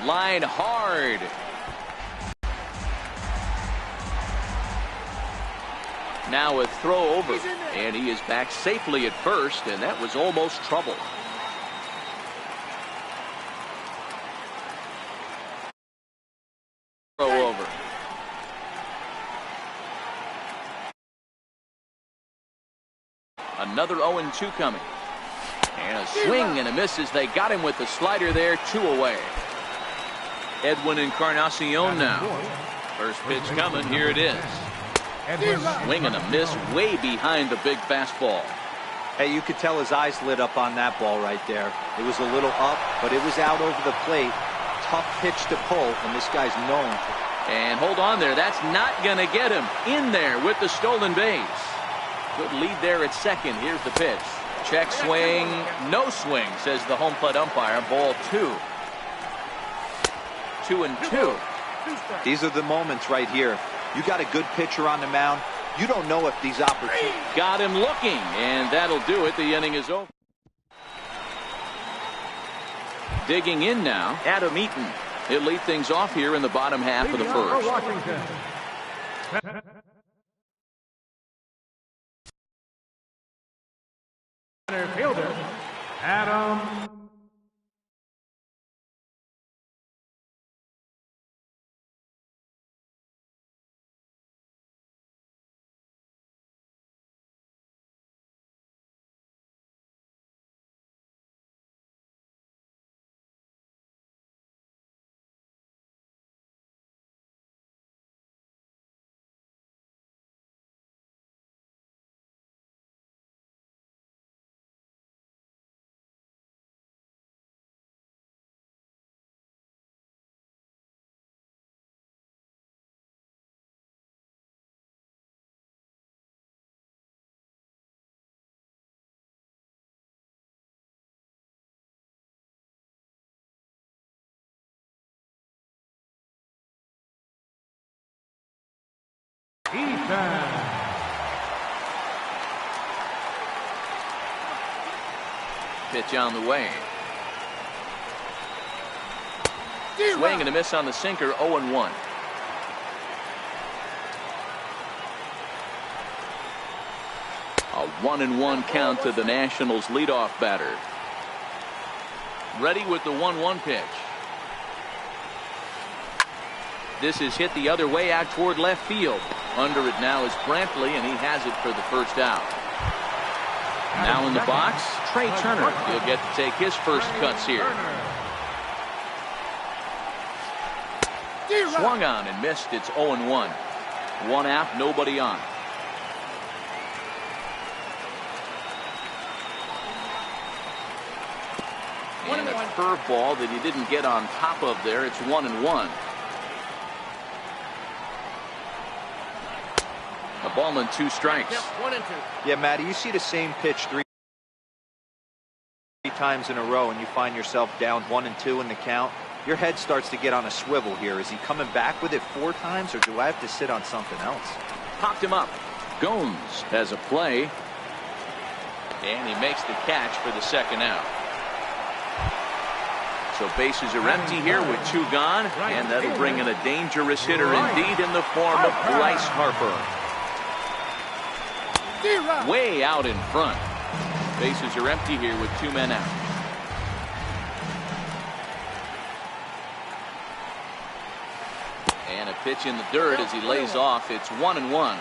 Line hard. Now a throw over, and he is back safely at first, and that was almost trouble. Throw over. Another 0-2 coming. And a swing and a miss as they got him with the slider there, 2 away. Edwin Encarnacion now. First pitch coming, here it is. Swing and a miss way behind the big fastball. Hey, you could tell his eyes lit up on that ball right there. It was a little up, but it was out over the plate. Tough pitch to pull, and this guy's known. And hold on there, that's not going to get him in there with the stolen base. Good lead there at second. Here's the pitch. Check swing, no swing, says the home plate umpire. Ball 2. 2-2. These are the moments right here. You got a good pitcher on the mound. You don't know if these opportunities. Got him looking, and that'll do it. The inning is over. Digging in now, Adam Eaton. He'll lead things off here in the bottom half of the first. Fielder, Adam. Pitch on the way. Swing and a miss on the sinker, 0-1. A 1-1 count to the Nationals leadoff batter. Ready with the 1-1 pitch. This is hit the other way out toward left field. Under it now is Brantley, and he has it for the first out. Now in the box, Trey Turner. He'll get to take his first cuts here. Swung on and missed. It's 0-1. 1 out, nobody on. And a curveball that he didn't get on top of there. It's 1-1. A ball and 2 strikes. Yep, 1-2. Yeah, Matty, you see the same pitch three times in a row, and you find yourself down 1-2 in the count. Your head starts to get on a swivel here. Is he coming back with it 4 times, or do I have to sit on something else? Popped him up. Gomes has a play. And he makes the catch for the second out. So bases are empty here with 2 gone, and that'll bring in a dangerous hitter indeed in the form of Bryce Harper. Way out in front. Bases are empty here with 2 men out. And a pitch in the dirt as he lays off. It's 1-1.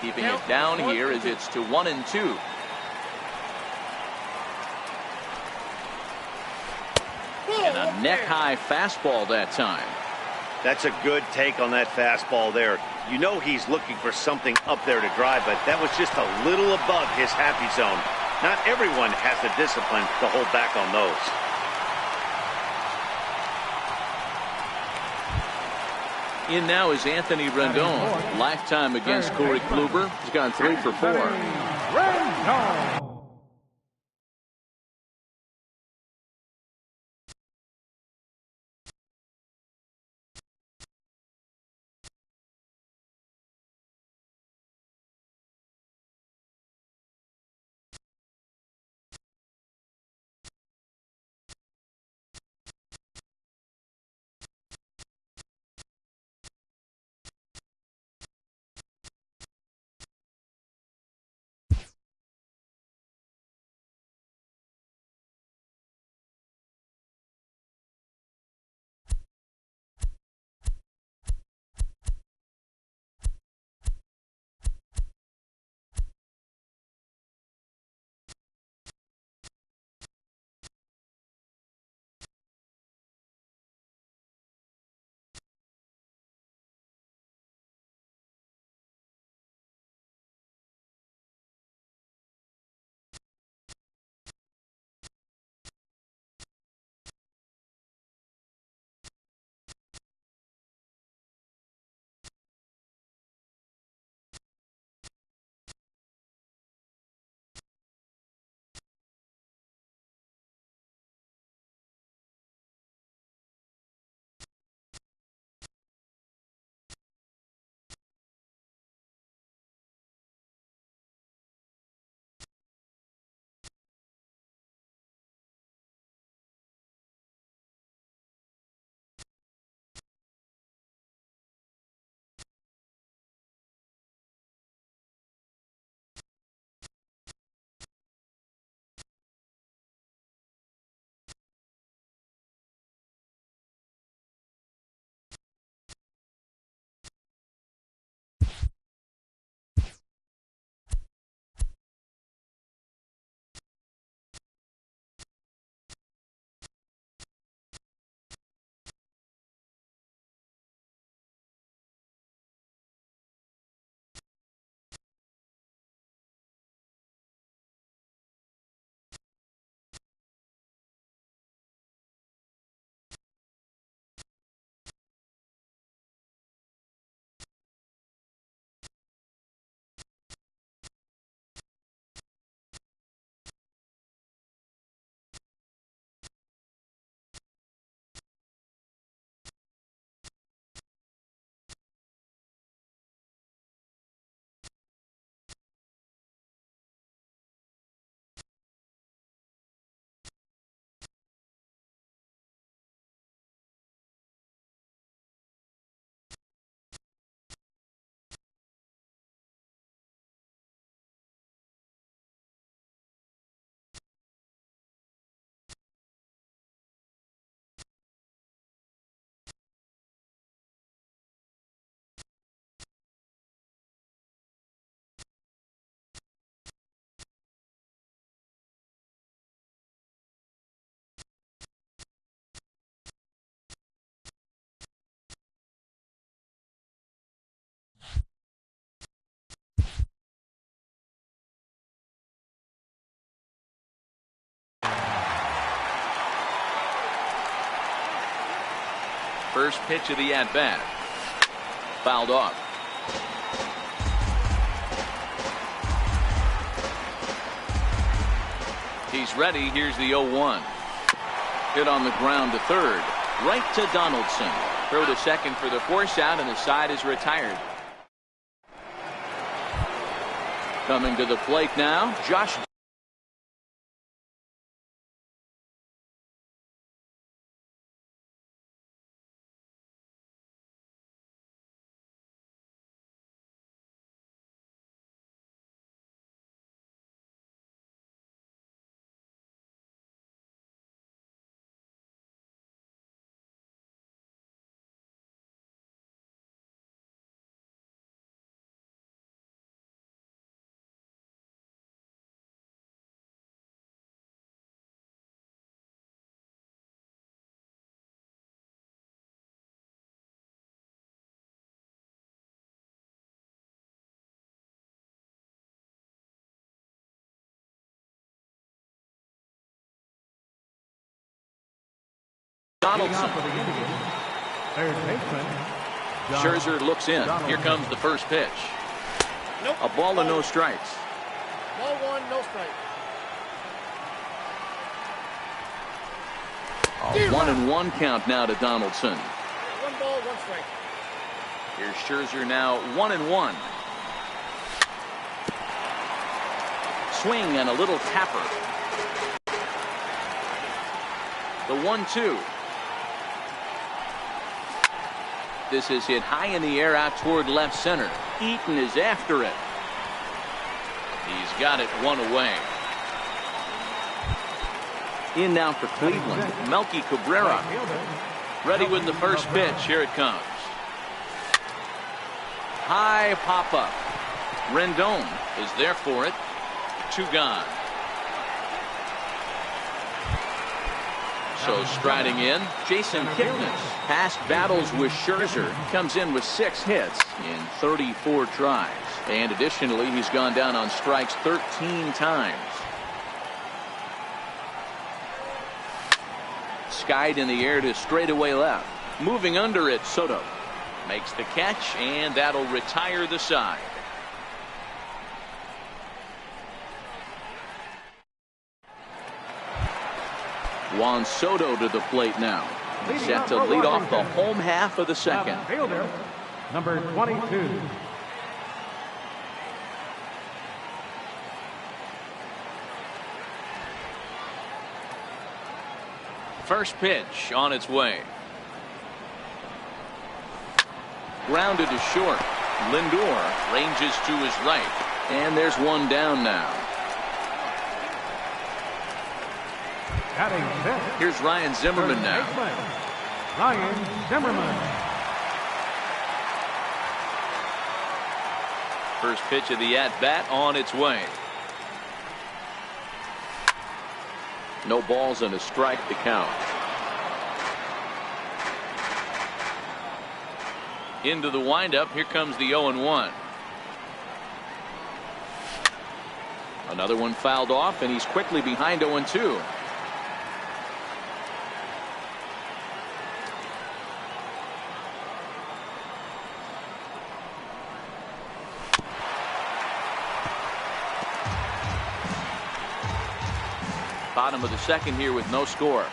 Keeping it down here as it's to 1-2. And a neck-high fastball that time. That's a good take on that fastball there. You know he's looking for something up there to drive, but that was just a little above his happy zone. Not everyone has the discipline to hold back on those. In now is Anthony Rendon. Lifetime against Corey Kluber. He's gone 3 for 4. Rendon. First pitch of the at-bat. Fouled off. He's ready. Here's the 0-1. Hit on the ground to third. Right to Donaldson. Throw to second for the force out, and the side is retired. Coming to the plate now, Josh. Donaldson. Scherzer looks in. Here comes the first pitch. Nope. A ball and no strikes. Ball one, no strike. A 1-1 count now to Donaldson. 1 ball, 1 strike. Here's Scherzer now 1-1. Swing and a little tapper. The 1-2. This is hit high in the air out toward left center. Eaton is after it. He's got it 1 away. In now for Cleveland, Melky Cabrera. Ready with the first pitch. Here it comes. High pop up. Rendon is there for it. 2 gone. So striding in, Jason Kipnis. Past battles with Scherzer, comes in with 6 hits in 34 tries. And additionally, he's gone down on strikes 13 times. Skied in the air to straightaway left. Moving under it, Soto makes the catch, and that'll retire the side. Juan Soto to the plate now. Set to lead off the home half of the second. Fielder, number 22. First pitch on its way. Grounded to short. Lindor ranges to his right. And there's one down now. Here's Ryan Zimmerman now. Ryan Zimmerman. First pitch of the at-bat on its way. No balls and a strike to count. Into the windup. Here comes the 0-1. Another one fouled off, and he's quickly behind 0-2. Bottom of the second here with no score.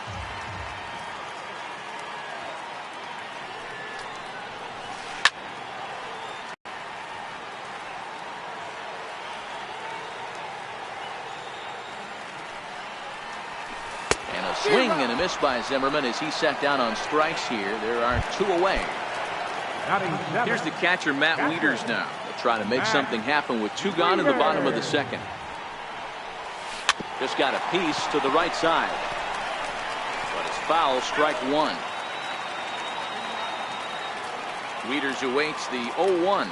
And a swing and a miss by Zimmerman as he set down on strikes here. There are 2 away. Here's the catcher, Matt Wieters now. They'll try to make something happen with 2 gone in the bottom of the second. Just got a piece to the right side. But it's foul, strike 1. Wieters awaits the 0-1.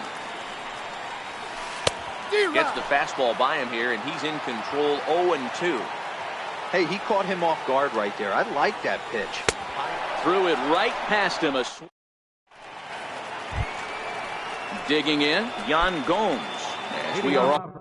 Gets the fastball by him here, and he's in control 0-2. Hey, he caught him off guard right there. I like that pitch. Threw it right past him. Digging in, Yan Gomes. As we are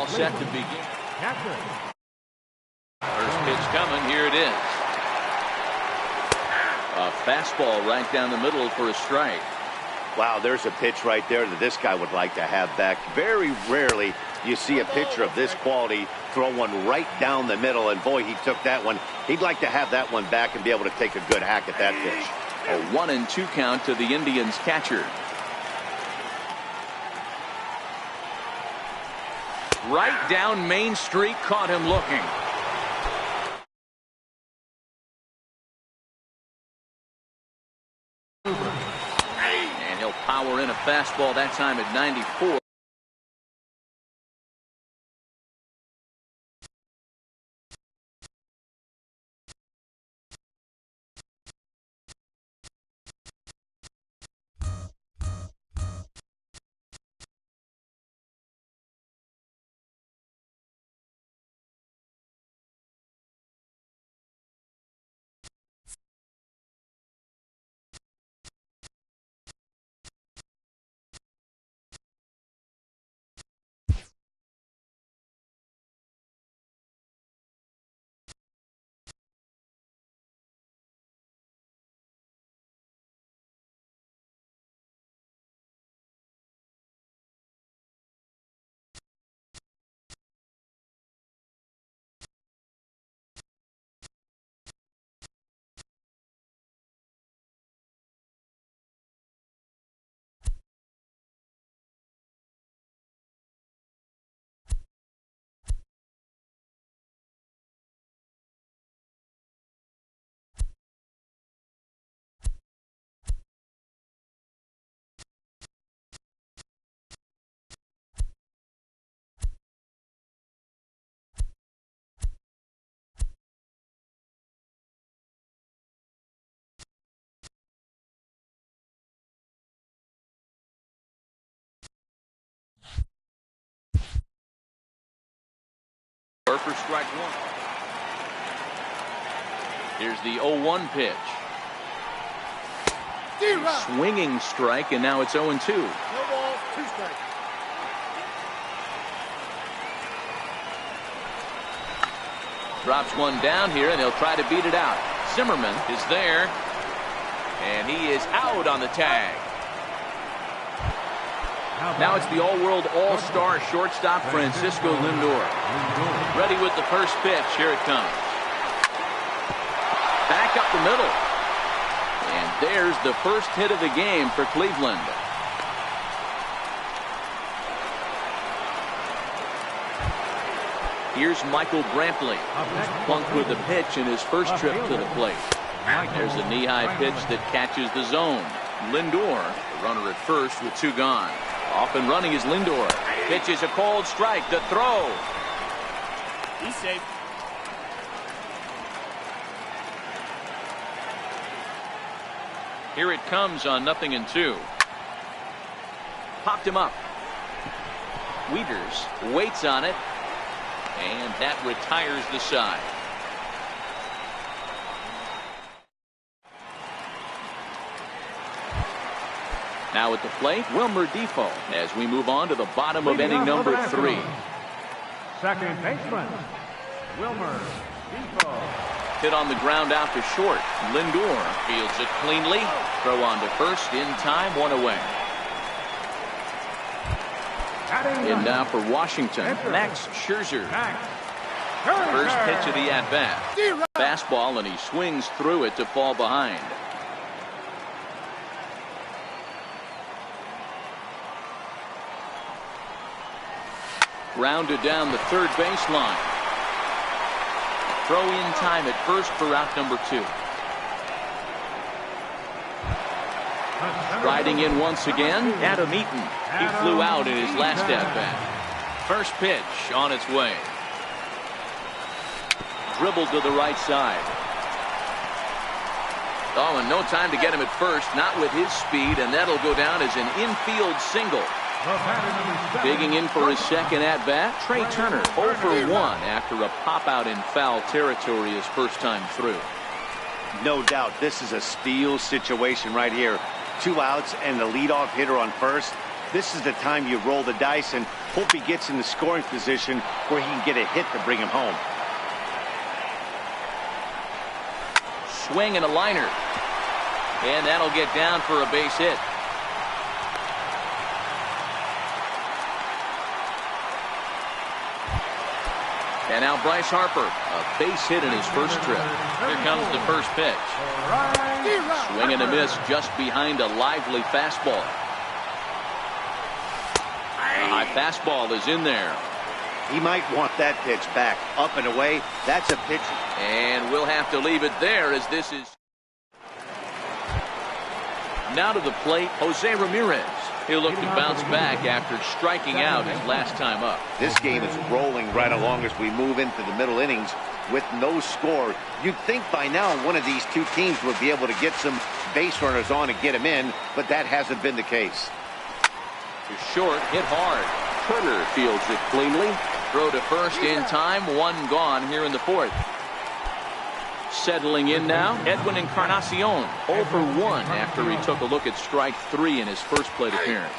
all set to begin. Catcher. First pitch coming. Here it is. A fastball right down the middle for a strike. Wow, there's a pitch right there that this guy would like to have back. Very rarely you see a pitcher of this quality throw one right down the middle, and boy, he took that one. He'd like to have that one back and be able to take a good hack at that pitch. A 1-2 count to the Indians catcher. Right down Main Street, caught him looking. And he'll power in a fastball that time at 94. For strike one. Here's the 0-1 pitch. Swinging strike, and now it's 0-2. No balls, 2 strikes. Drops one down here, and they'll try to beat it out. Zimmerman is there, and he is out on the tag. Now it's the all-world all-star shortstop Francisco Lindor. Ready with the first pitch. Here it comes. Back up the middle. And there's the first hit of the game for Cleveland. Here's Michael Brantley. Plunked with the pitch in his first trip to the plate. There's a knee-high pitch that catches the zone. Lindor, the runner at first with 2 gone. Off and running is Lindor. Pitches a cold strike. The throw. He's safe. Here it comes on 0-2. Popped him up. Wieters waits on it. And that retires the side. Now at the plate, Wilmer Defoe, as we move on to the bottom of inning number 3. Second baseman, Wilmer Defoe. Hit on the ground out to short. Lindor fields it cleanly. Throw on to first in time, 1 away. And now for Washington, Max Scherzer. First pitch of the at-bat. Fastball, and he swings through it to fall behind. Grounded down the third baseline. Throw in time at first for out number 2. Riding in once again, Adam Eaton. He flew out in his last at-bat. First pitch on its way. Dribbled to the right side. Oh, and no time to get him at first, not with his speed, and that'll go down as an infield single. Digging in for his second at-bat, Trey Turner, 0 for 1 after a pop-out in foul territory his first time through. No doubt, this is a steal situation right here. 2 outs and the leadoff hitter on first. This is the time you roll the dice and hope he gets in the scoring position where he can get a hit to bring him home. Swing and a liner. And that'll get down for a base hit. And now Bryce Harper, a base hit in his first trip. Here comes the first pitch. Swing and a miss just behind a lively fastball. A high fastball is in there. He might want that pitch back. Up and away. That's a pitch. And we'll have to leave it there as this is. Now to the plate, Jose Ramirez. He'll look to bounce back after striking out his last time up. This game is rolling right along as we move into the middle innings with no score. You'd think by now one of these two teams would be able to get some base runners on and get him in, but that hasn't been the case. To short, hit hard. Turner fields it cleanly. Throw to first in time, one gone here in the fourth. Settling in now, Edwin Encarnacion, 0 for 1 after he took a look at strike 3 in his first plate appearance.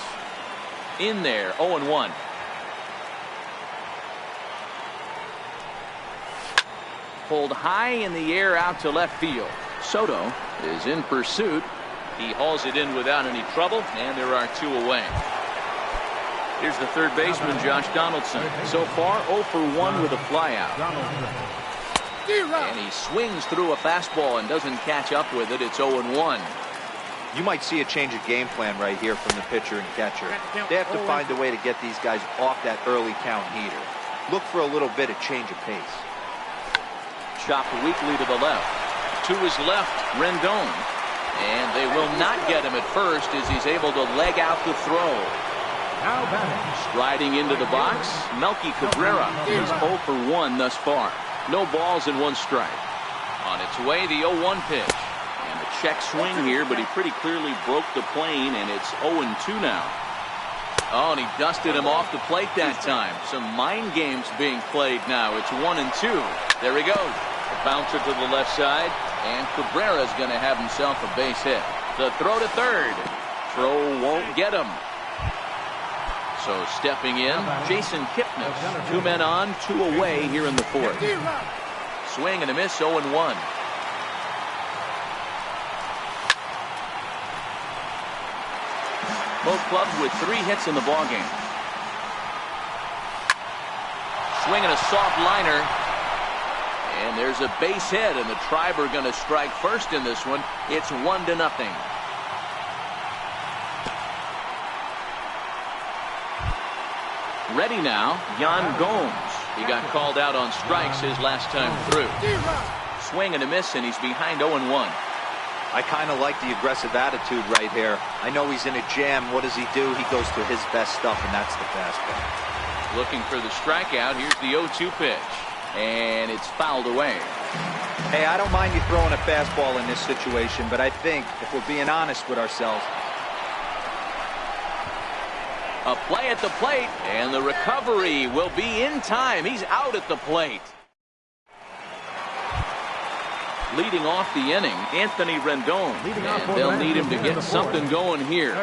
In there, 0-1. Pulled high in the air out to left field. Soto is in pursuit. He hauls it in without any trouble, and there are 2 away. Here's the third baseman, Josh Donaldson. So far, 0 for 1 with a flyout. And he swings through a fastball and doesn't catch up with it. It's 0-1. You might see a change of game plan right here from the pitcher and catcher. They have to find a way to get these guys off that early count heater. Look for a little bit of change of pace. Chopped weakly to the left. To his left, Rendon. And they will not get him at first as he's able to leg out the throw. Striding into the box, Melky Cabrera. He's 0 for 1 thus far. No balls and 1 strike. On its way, the 0-1 pitch. And a check swing here, but he pretty clearly broke the plane, and it's 0-2 now. Oh, and he dusted him off the plate that time. Some mind games being played now. It's 1-2. There he goes. A bouncer to the left side, and Cabrera's going to have himself a base hit. The throw to third. Throw won't get him. So stepping in, Jason Kipnis. 2 men on, 2 away here in the fourth. Swing and a miss, 0-1. Both clubs with 3 hits in the ballgame. Swing and a soft liner. And there's a base hit, and the Tribe are going to strike first in this one. It's 1-0. Ready now, Yan Gomes. He got called out on strikes his last time through. Swing and a miss, and he's behind 0-1. I kind of like the aggressive attitude right here. I know he's in a jam. What does he do? He goes to his best stuff, and that's the fastball. Looking for the strikeout. Here's the 0-2 pitch. And it's fouled away. Hey, I don't mind you throwing a fastball in this situation, but I think, if we're being honest with ourselves, a play at the plate, and the recovery will be in time. He's out at the plate. Leading off the inning, Anthony Rendon. And they'll need him to get something going here.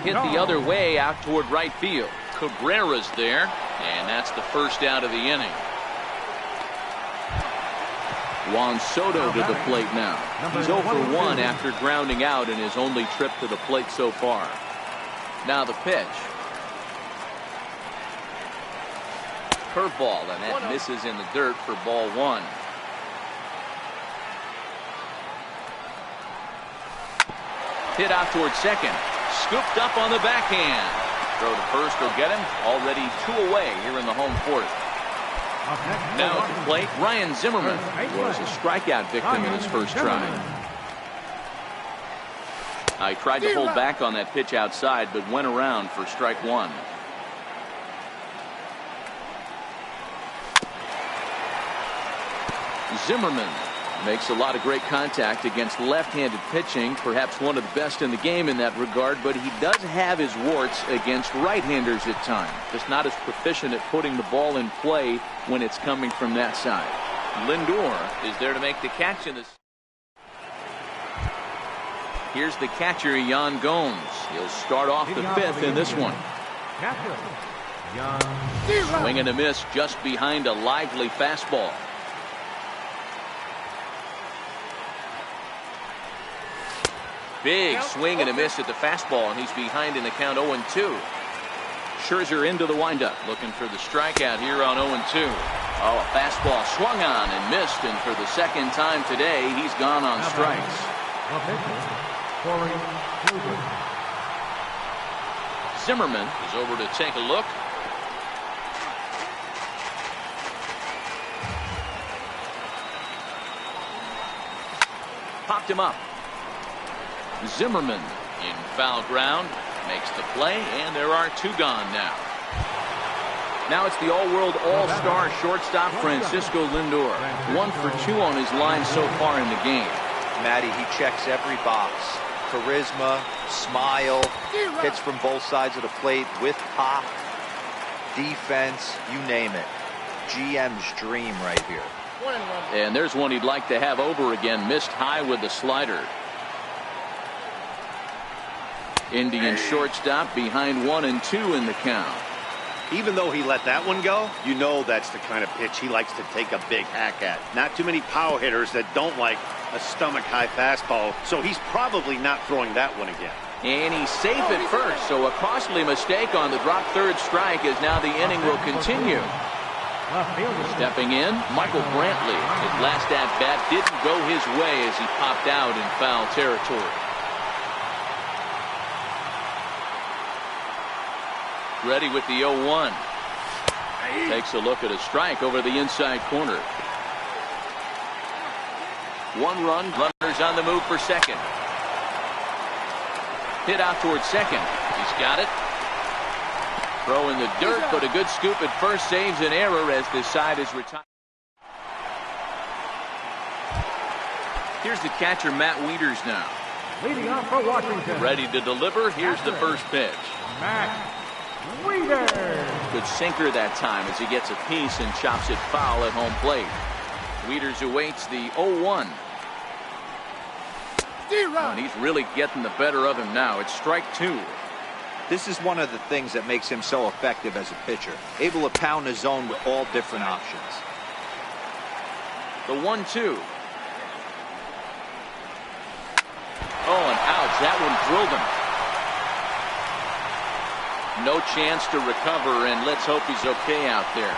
Hit the other way out toward right field. Cabrera's there, and that's the first out of the inning. Juan Soto to the plate now. He's 0 for 1 after grounding out in his only trip to the plate so far. Now the pitch. Curveball, and that misses in the dirt for ball 1. Hit out toward second. Scooped up on the backhand. Throw to first will get him. Already 2 away here in the home fourth. Now at the plate, Ryan Zimmerman was a strikeout victim in his first try. I tried to hold back on that pitch outside, but went around for strike 1. Zimmerman makes a lot of great contact against left-handed pitching, perhaps one of the best in the game in that regard, but he does have his warts against right-handers at times. Just not as proficient at putting the ball in play when it's coming from that side. Lindor is there to make the catch in this. Here's the catcher, Yan Gomes. He'll start off the fifth in this one. Catcher, Swing and a miss just behind a lively fastball. Big swing and a miss at the fastball, and he's behind in the count 0-2. Scherzer into the windup, looking for the strikeout here on 0-2. Oh, a fastball swung on and missed, and for the second time today, he's gone on strikes. Zimmerman is over to take a look. Popped him up. Zimmerman in foul ground makes the play, and there are two gone now. Now it's the all-world all-star shortstop Francisco Lindor. 1 for 2 on his line so far in the game. Matty, he checks every box. Charisma, smile, hits from both sides of the plate with pop, defense, you name it. GM's dream right here. And there's one he'd like to have over again. Missed high with the slider. Indian shortstop behind 1-2 in the count. Even though he let that one go, you know that's the kind of pitch he likes to take a big hack at. Not too many power hitters that don't like a stomach-high fastball, so he's probably not throwing that one again. And he's safe at first, so a costly mistake on the drop third strike as now the inning will continue. Stepping in, Michael Brantley. His last at-bat didn't go his way as he popped out in foul territory. Ready with the 0-1. Takes a look at a strike over the inside corner. 1 run, runners on the move for second. Hit out towards second. He's got it. Throw in the dirt, but a good scoop at first saves an error as this side is retired. Here's the catcher, Matt Wieters now. leading off for Washington. Ready to deliver. Here's the first pitch. Matt Wieters. Good sinker that time as he gets a piece and chops it foul at home plate. Wieters awaits the 0-1. And he's really getting the better of him now. It's strike two. This is one of the things that makes him so effective as a pitcher. Able to pound the zone with all different options. The 1-2. Oh, and ouch. That one drilled him. No chance to recover, and let's hope he's okay out there.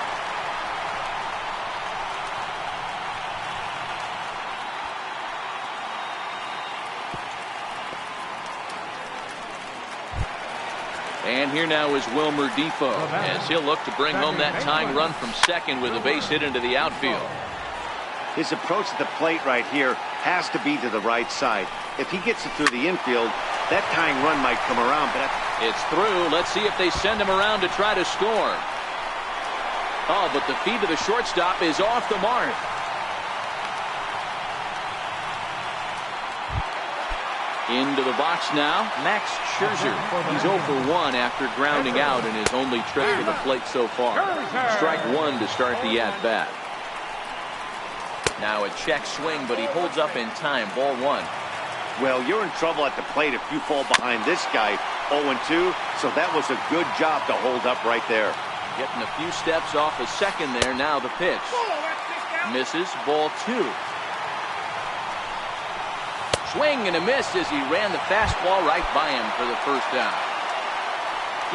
And here now is Wilmer Defoe as he'll look to bring home that tying run from second with a base hit into the outfield. His approach at the plate right here has to be to the right side. If he gets it through the infield, that tying run might come around, but it's through. Let's see if they send him around to try to score. Oh, but the feed to the shortstop is off the mark. Into the box now, Max Scherzer. He's 0 for 1 after grounding out in his only trip to the plate so far. Strike one to start the at-bat. Now a check swing, but he holds up in time. Ball one. Well, you're in trouble at the plate if you fall behind this guy 0-2, so that was a good job to hold up right there. Getting a few steps off a second there. Now the pitch. Misses. Ball two. Swing and a miss as he ran the fastball right by him for the first out.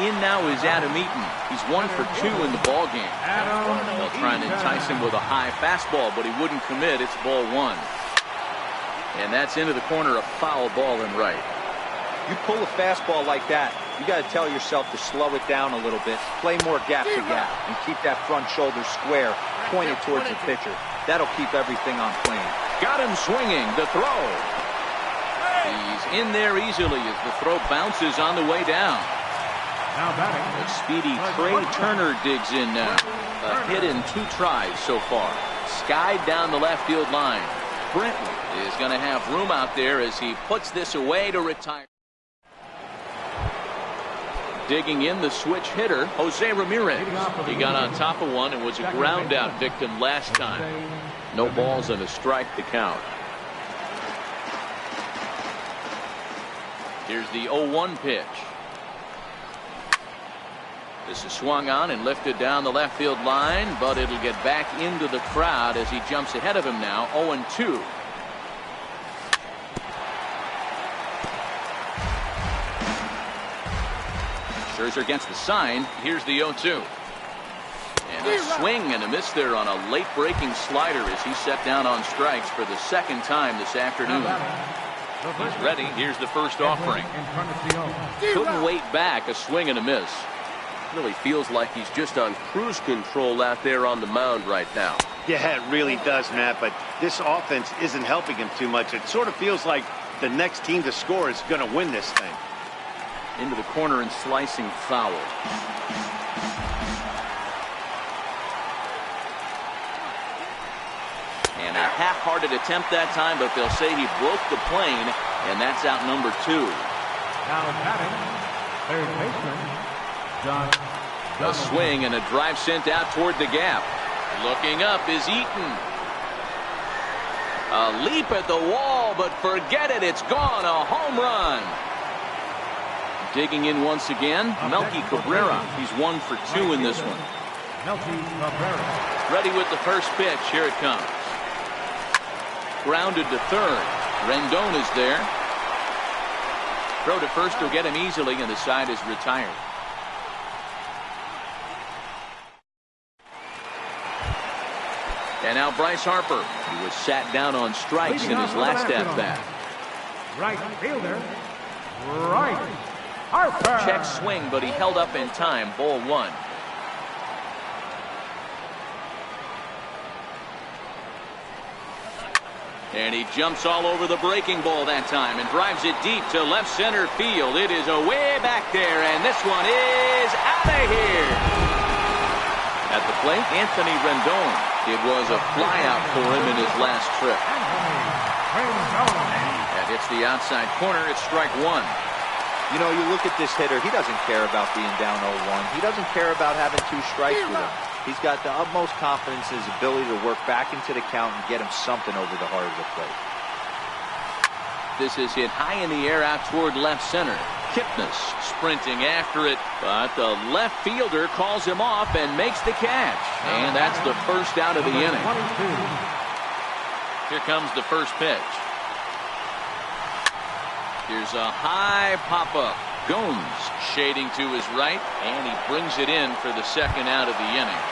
In now is Adam Eaton. He's 1 for 2 in the ball game. They'll try and entice him with a high fastball, but he wouldn't commit. It's ball one. And that's into the corner, a foul ball and right. You pull a fastball like that, you got to tell yourself to slow it down a little bit, play more gap to gap, and keep that front shoulder square, pointed towards the pitcher. That'll keep everything on plane. Got him swinging. The throw. He's in there easily as the throw bounces on the way down. Now batting. The speedy Trey Turner digs in now. A hit in 2 tries so far. Skied down the left field line. Brenton is going to have room out there as he puts this away to retire. Digging in the switch hitter, Jose Ramirez. He got on top of one and was a ground out victim last time. No balls and a strike to count. Here's the 0-1 pitch. This is swung on and lifted down the left field line, but it'll get back into the crowd as he jumps ahead of him now. 0-2. Scherzer gets the sign. Here's the 0-2. And a swing and a miss there on a late breaking slider as he set down on strikes for the second time this afternoon. He's ready. Here's the first offering. Couldn't wait back. A swing and a miss. Really feels like he's just on cruise control out there on the mound right now. Yeah, it really does, Matt, but this offense isn't helping him too much. It sort of feels like the next team to score is going to win this thing. Into the corner and slicing foul. And a half-hearted attempt that time, but they'll say he broke the plane, and that's out number 2. Now batting, third baseman, John. A swing and a drive sent out toward the gap. Looking up is Eaton. A leap at the wall, but forget it. It's gone. A home run. Digging in once again, Melky Cabrera. He's 1 for 2 in this one. Melky Cabrera. Ready with the first pitch. Here it comes. Grounded to third. Rendon is there. Throw to first will get him easily, and the side is retired. And now Bryce Harper, who was sat down on strikes in his last at-bat. Right fielder, Bryce Harper. Check swing, but he held up in time. Ball 1. And he jumps all over the breaking ball that time and drives it deep to left center field. It is away back there, and this one is out of here. At the plate, Anthony Rendon. It was a flyout for him in his last trip. That hits the outside corner. It's strike 1. You know, you look at this hitter, he doesn't care about being down 0-1. He doesn't care about having 2 strikes with him. He's got the utmost confidence in his ability to work back into the count and get him something over the heart of the plate. This is hit high in the air out toward left center. Kipnis sprinting after it, but the left fielder calls him off and makes the catch. And that's the first out of the inning. Here comes the first pitch. Here's a high pop-up. Gomes shading to his right, and he brings it in for the second out of the inning.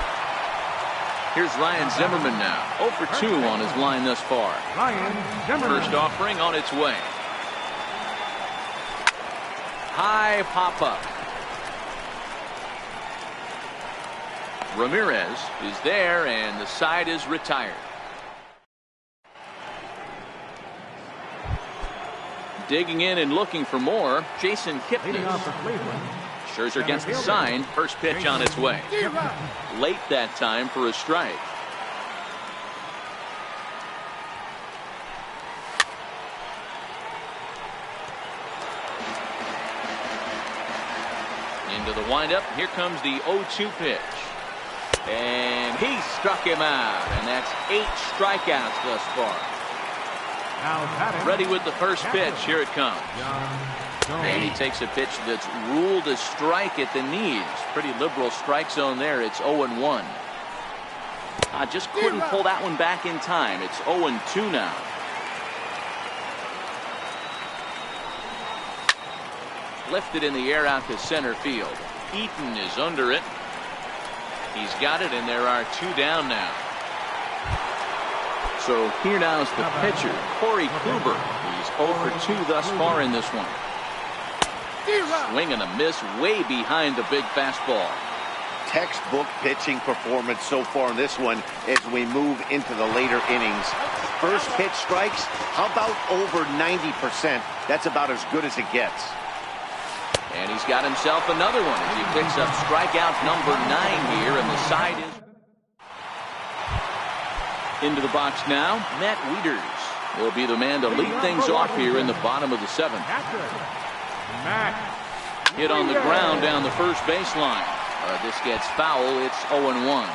Here's Ryan Zimmerman now. 0 for 2 on his line thus far. First offering on its way. High pop-up. Ramirez is there, and the side is retired. Digging in and looking for more, Jason Kipnis. Scherzer gets the sign. First pitch on its way. Late that time for a strike. Into the windup. Here comes the 0-2 pitch. And he struck him out. And that's 8 strikeouts thus far. Ready with the first pitch. Here it comes. And he takes a pitch that's ruled a strike at the knees. Pretty liberal strike zone there. It's 0-1. Just couldn't pull that one back in time. It's 0-2 now. Lifted in the air out to center field. Eaton is under it. He's got it, and there are 2 down now. So here now is the pitcher, Corey Kluber. He's 0 for 2 thus far in this one. Swing and a miss way behind the big fastball. Textbook pitching performance so far in this one as we move into the later innings. First pitch strikes, how about over 90%? That's about as good as it gets. And he's got himself another one as he picks up strikeout number 9 here, and the side is into the box now. Matt Wieters will be the man to lead things off here in the bottom of the 7th. Hit on the ground down the first baseline. This gets foul. It's 0-1.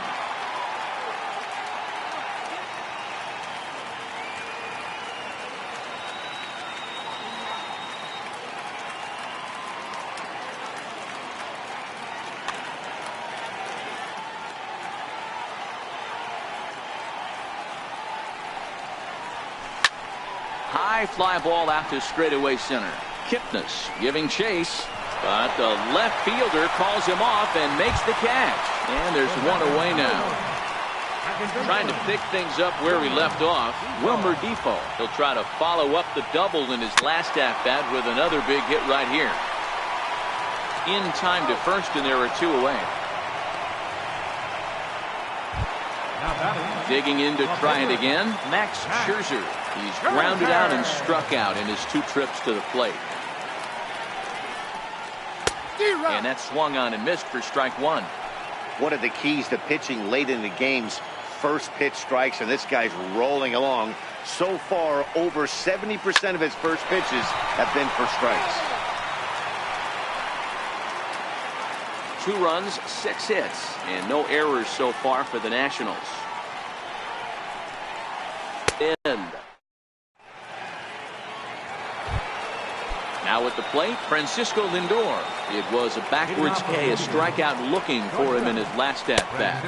High fly ball out to straightaway center. Kipnis giving chase, but the left fielder calls him off and makes the catch. And there's one away now. Trying to pick things up where we left off. Wilmer Defoe. He'll try to follow up the double in his last at-bat with another big hit right here. In time to first, and there are two away. Digging in to try it again, Max Scherzer. He's grounded out and struck out in his 2 trips to the plate. And that swung on and missed for strike 1. One of the keys to pitching late in the games, first pitch strikes, and this guy's rolling along. So far, over 70% of his first pitches have been for strikes. 2 runs, 6 hits, and no errors so far for the Nationals. End. Now at the plate, Francisco Lindor. It was a backwards K, a strikeout looking for him in his last at-bat.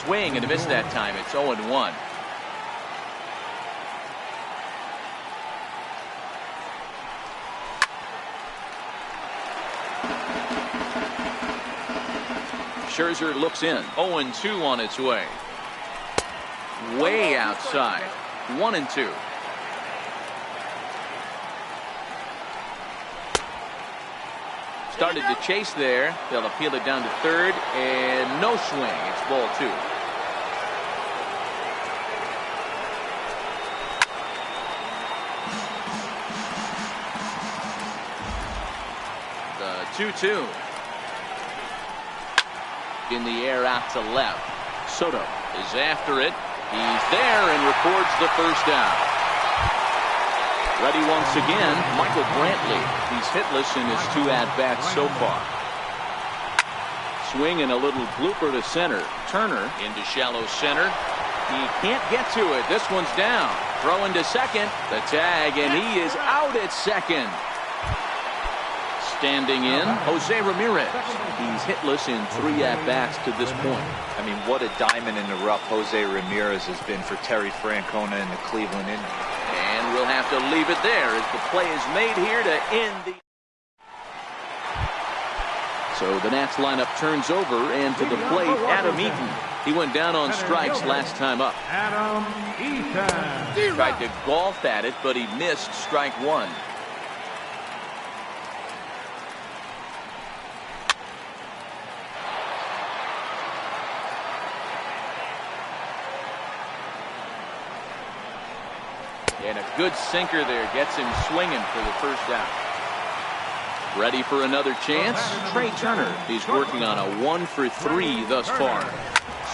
Swing and a miss that time. It's 0-1. Scherzer looks in. 0-2 on its way. Way outside. 1-2. Started to chase there. They'll appeal it down to third, and no swing. It's ball 2. The 2-2. In the air out to left. Soto is after it. He's there and records the first down. Ready once again, Michael Brantley. He's hitless in his 2 at-bats so far. Swing and a little blooper to center. Turner into shallow center. He can't get to it. This one's down. Throw into second. The tag, and he is out at second. Standing in, Jose Ramirez. He's hitless in 3 at-bats to this point. I mean, what a diamond in the rough Jose Ramirez has been for Terry Francona and the Cleveland Indians. And we'll have to leave it there as the play is made here to end the... So the Nats lineup turns over, and to the plate, Adam Eaton. He went down on strikes last time up. Adam Eaton. Tried to golf at it, but he missed strike 1. And a good sinker there gets him swinging for the first out. Ready for another chance? Trey Turner. He's working on a 1 for 3 thus far.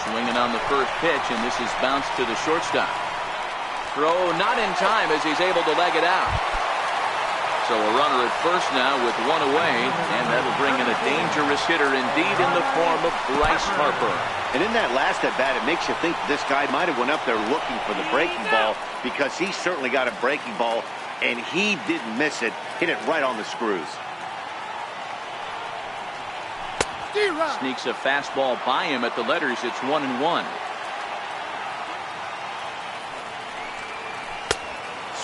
Swinging on the first pitch, and this is bounced to the shortstop. Throw not in time as he's able to leg it out. So a runner at first now with 1 away, and that'll bring in a dangerous hitter indeed in the form of Bryce Harper. And in that last at-bat, it makes you think this guy might have went up there looking for the breaking ball, because he certainly got a breaking ball, and he didn't miss it. Hit it right on the screws. Sneaks a fastball by him at the letters. It's 1-1.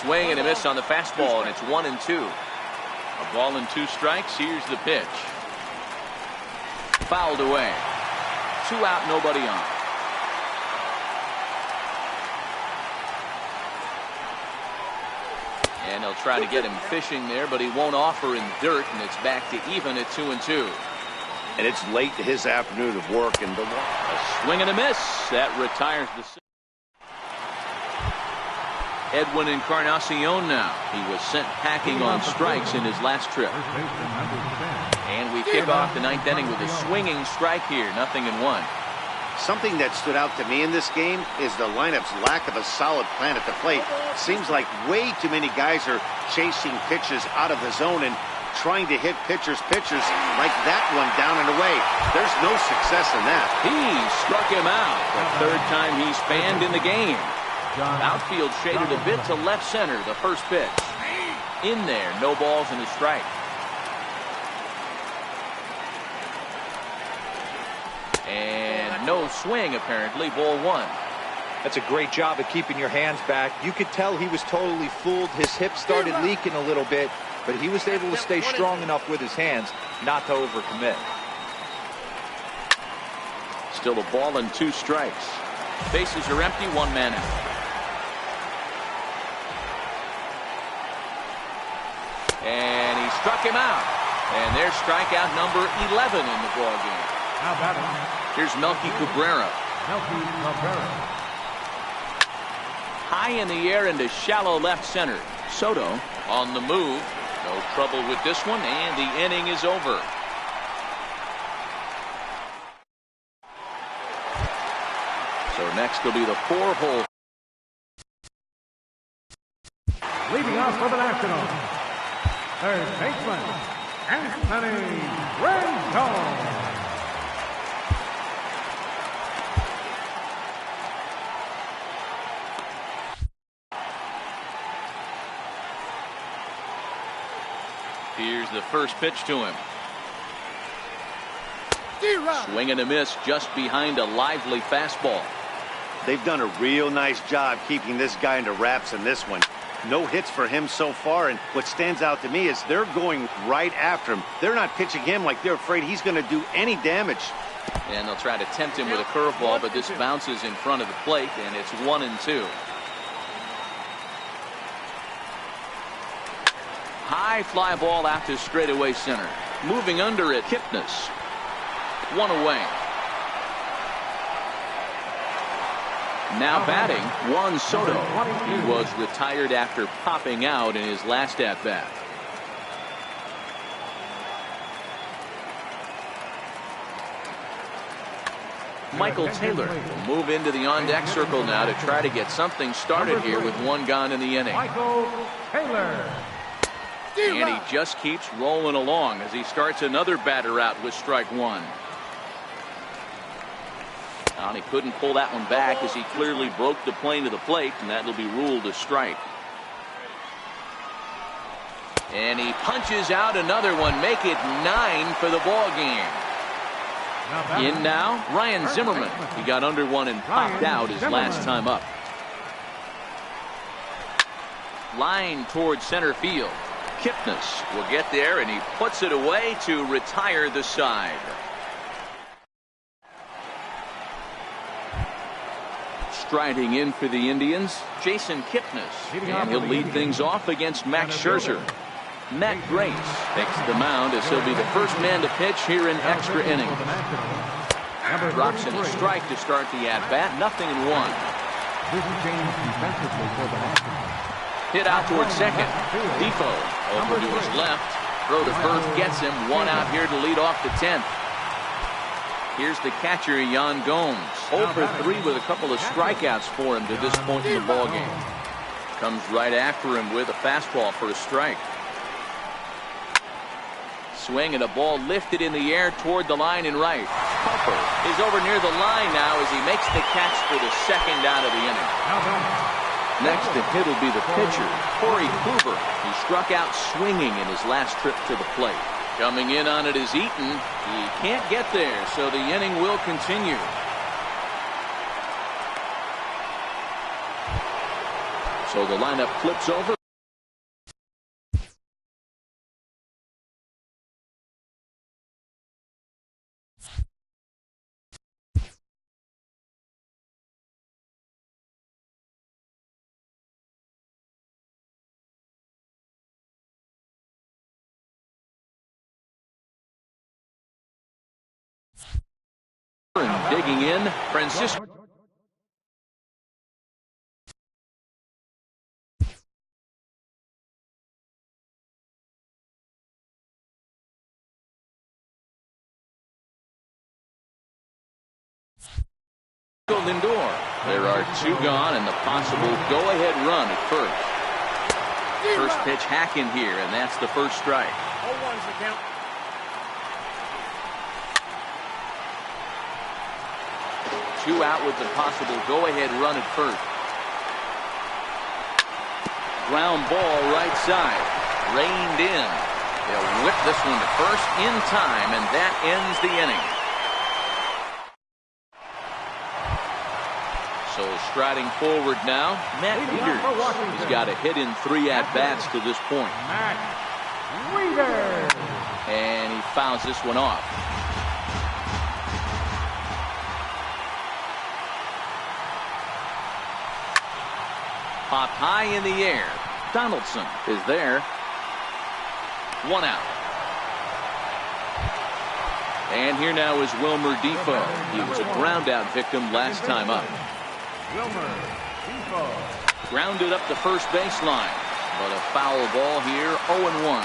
Swing and a miss on the fastball, and it's 1-2. A ball and 2 strikes. Here's the pitch. Fouled away. 2 out, nobody on. And they'll try to get him fishing there, but he won't offer in dirt, and it's back to even at 2-2. And it's late to his afternoon of work, and a swing and a miss. That retires the... Edwin Encarnacion now. He was sent packing on strikes in his last trip. And we kick off the 9th inning with a swinging strike here. 0-1. Something that stood out to me in this game is the lineup's lack of a solid plan at the plate. Seems like way too many guys are chasing pitches out of the zone and trying to hit pitchers like that one down and away. There's no success in that. He struck him out. The 3rd time he's fanned in the game. Outfield shaded a bit to left center. The first pitch. In there. No balls and a strike. And no swing, apparently. Ball 1. That's a great job of keeping your hands back. You could tell he was totally fooled. His hip started leaking a little bit, but he was able to stay strong enough with his hands not to overcommit. Still a ball and 2 strikes. Bases are empty, 1 man out. And he struck him out. And there's strikeout number 11 in the ballgame. How about it? Here's Melky Cabrera. Melky Cabrera. High in the air into shallow left center. Soto on the move. No trouble with this one, and the inning is over. So next will be the 4-hole. Leading off for the Nationals, third baseman, Anthony Rendon. Here's the first pitch to him. Swing and a miss just behind a lively fastball. They've done a real nice job keeping this guy into wraps in this one. No hits for him so far, and what stands out to me is they're going right after him. They're not pitching him like they're afraid he's going to do any damage. And they'll try to tempt him with a curveball, but this bounces in front of the plate, and it's 1-2. High fly ball out to straightaway center. Moving under it, Kipnis. 1 away. Now batting, Juan Soto. He was retired after popping out in his last at-bat. Michael Taylor will move into the on-deck circle now to try to get something started here with 1 gone in the inning. Michael Taylor. And he just keeps rolling along as he starts another batter out with strike 1. And he couldn't pull that one back as he clearly broke the plane to the plate, and that will be ruled a strike. And he punches out another one, make it 9 for the ball game. In now, Ryan Zimmerman. He got under one and popped out his last time up. Line towards center field. Kipnis will get there, and he puts it away to retire the side. Striding in for the Indians, Jason Kipnis, and he'll lead things off against Max Scherzer. Matt Grace takes the mound as he'll be the first man to pitch here in extra innings. Drops in a strike to start the at-bat, 0-1. Hit out towards second. Defoe over to his left. Throw to first gets him. 1 out here to lead off the 10th. Here's the catcher, Yan Gomes. 0 for 3 with a couple of strikeouts for him to this point in the ballgame. Comes right after him with a fastball for a strike. Swing and a ball lifted in the air toward the line and right. Harper is over near the line now as he makes the catch for the 2nd out of the inning. Next to hit will be the pitcher, Corey Kluber. He struck out swinging in his last trip to the plate. Coming in on it is Eaton. He can't get there, so the inning will continue. So the lineup flips over. And digging in, Francisco. Lindor. There are 2 gone and the possible go-ahead run at first. First pitch hacking here, and that's the first strike. 0-1's the count. Two out with the possible go-ahead run at first. Ground ball right side. Reined in. They'll whip this one to first in time, and that ends the inning. So striding forward now, Matt Wieters. He's got a hit in 3 at-bats to this point. Matt Wieters. And he fouls this one off. Popped high in the air. Donaldson is there. 1 out. And here now is Wilmer Defoe. He was a ground out victim last time up. Wilmer Defoe. Grounded up the first baseline. But a foul ball here, 0-1.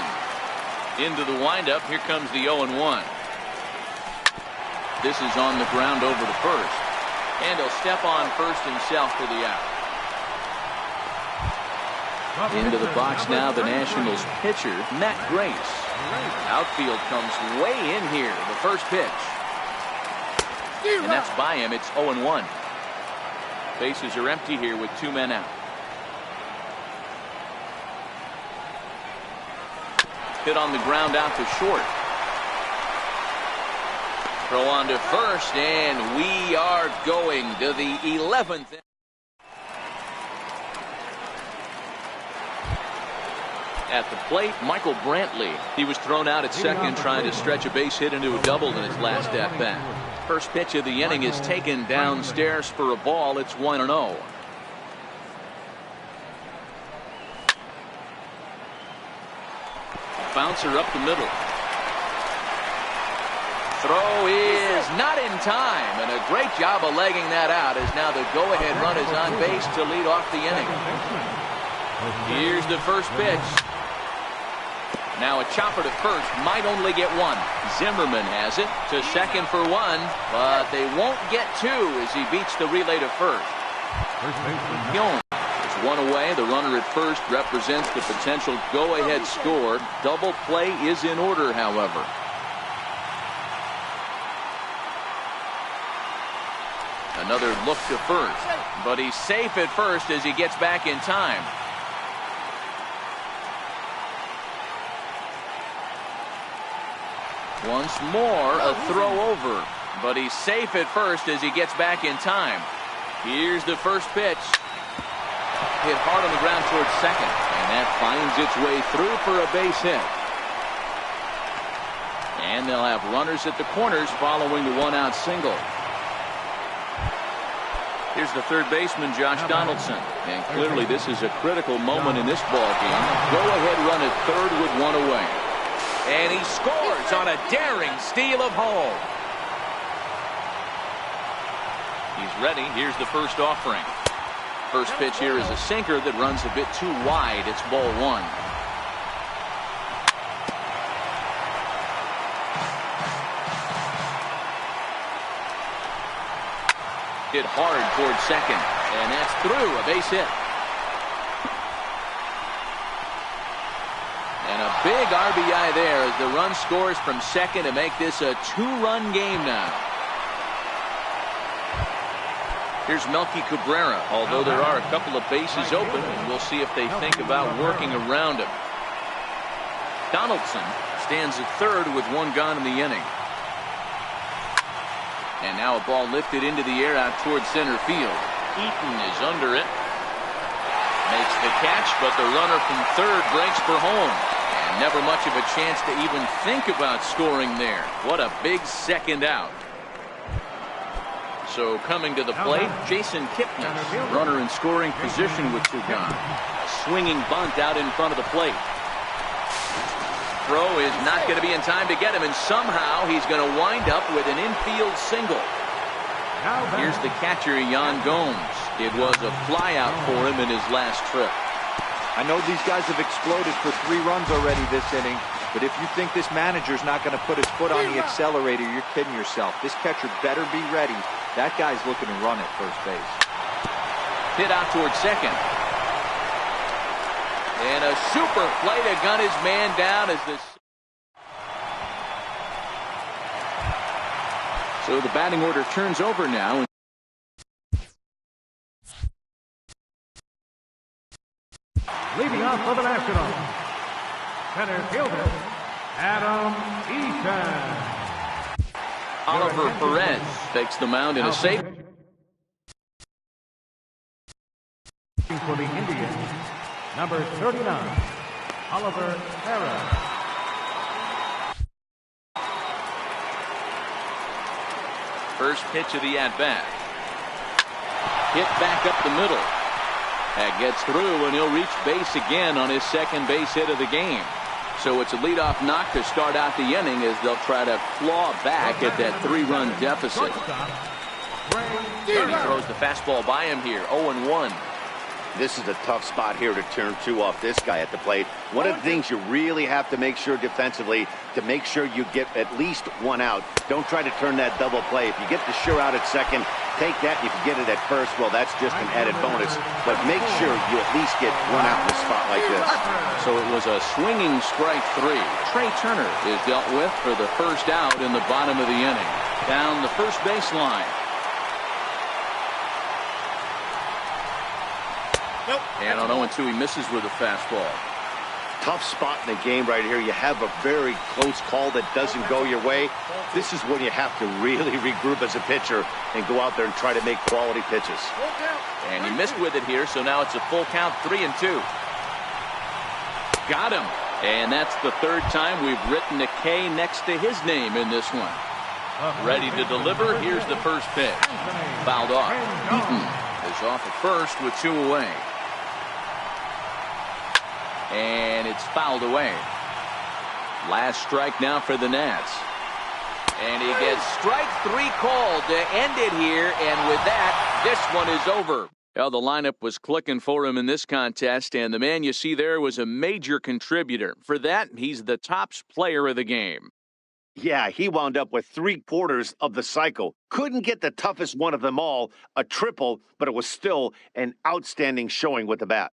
Into the windup, here comes the 0-1. This is on the ground over to first. And he'll step on first himself for the out. Into the box now, the Nationals pitcher, Matt Grace. Outfield comes way in here, the first pitch. And that's by him, it's 0-1. Bases are empty here with 2 men out. Hit on the ground out to short. Throw on to first, and we are going to the 11th. At the plate, Michael Brantley. He was thrown out at second trying to stretch a base hit into a double in his last at-bat. First pitch of the inning is taken downstairs for a ball. It's 1-0. Bouncer up the middle. Throw is not in time, and a great job of legging that out as now the go-ahead run is on base to lead off the inning. Here's the first pitch. Now a chopper to first, might only get 1. Zimmerman has it to second for 1, but they won't get 2 as he beats the relay to first. Young is 1 away. The runner at first represents the potential go-ahead score. Double play is in order, however. Another look to first, but he's safe at first as he gets back in time. Once more, a throw over, but he's safe at first as he gets back in time. Here's the first pitch. Hit hard on the ground towards second, and that finds its way through for a base hit. And they'll have runners at the corners following the 1-out single. Here's the third baseman, Josh Donaldson. And clearly this is a critical moment in this ball game. Go-ahead run at third with 1 away. And he scores on a daring steal of home. He's ready. Here's the first offering. First pitch here is a sinker that runs a bit too wide. It's ball 1. Hit hard towards second, and that's through, a base hit. And a big RBI there as the run scores from second to make this a 2-run game now. Here's Melky Cabrera, although there are a couple of bases open, and we'll see if they think about working around him. Donaldson stands at third with 1 gone in the inning. And now a ball lifted into the air out towards center field. Eaton is under it. Makes the catch, but the runner from third breaks for home. And never much of a chance to even think about scoring there. What a big second out. So coming to the plate, Jason Kipnis, runner in scoring position with 2 gone. A swinging bunt out in front of the plate. Throw is not going to be in time to get him, and somehow he's going to wind up with an infield single. Here's the catcher, Yan Gomes. It was a flyout for him in his last trip. I know these guys have exploded for 3 runs already this inning, but if you think this manager's not going to put his foot on the accelerator, you're kidding yourself. This catcher better be ready. That guy's looking to run at first base. Hit out towards second. And a super play to gun his man down as this. So the batting order turns over now. Leading off for the Nationals, center fielder, Adam Eaton. Oliver Perez takes the mound in a safe. For the Indians, number 39, Oliver Harris. First pitch of the at-bat. Hit back up the middle. That gets through, and he'll reach base again on his second base hit of the game. So it's a leadoff knock to start out the inning as they'll try to claw back at that 3-run deficit. And he throws the fastball by him here, 0-1. This is a tough spot here to turn 2 off this guy at the plate. One of the things you really have to make sure defensively, to make sure you get at least 1 out. Don't try to turn that double play. If you get the sure out at second, take that. If you get it at first, well, that's just an added bonus. But make sure you at least get 1 out in a spot like this. So it was a swinging strike 3. Trey Turner is dealt with for the first out in the bottom of the inning. Down the first baseline. And on 0-2, he misses with a fastball. Tough spot in the game right here. You have a very close call that doesn't go your way. This is when you have to really regroup as a pitcher and go out there and try to make quality pitches. And he missed with it here, so now it's a full count, 3-2. Got him. And that's the 3rd time we've written a K next to his name in this one. Ready to deliver. Here's the first pitch. Fouled off. Eaton is off at first with 2 away. And it's fouled away. Last strike now for the Nats. And he gets strike 3 called to end it here. And with that, this one is over. Well, the lineup was clicking for him in this contest. And the man you see there was a major contributor. For that, he's the tops player of the game. Yeah, he wound up with 3/4 of the cycle. Couldn't get the toughest one of them all, a triple, but it was still an outstanding showing with the bat.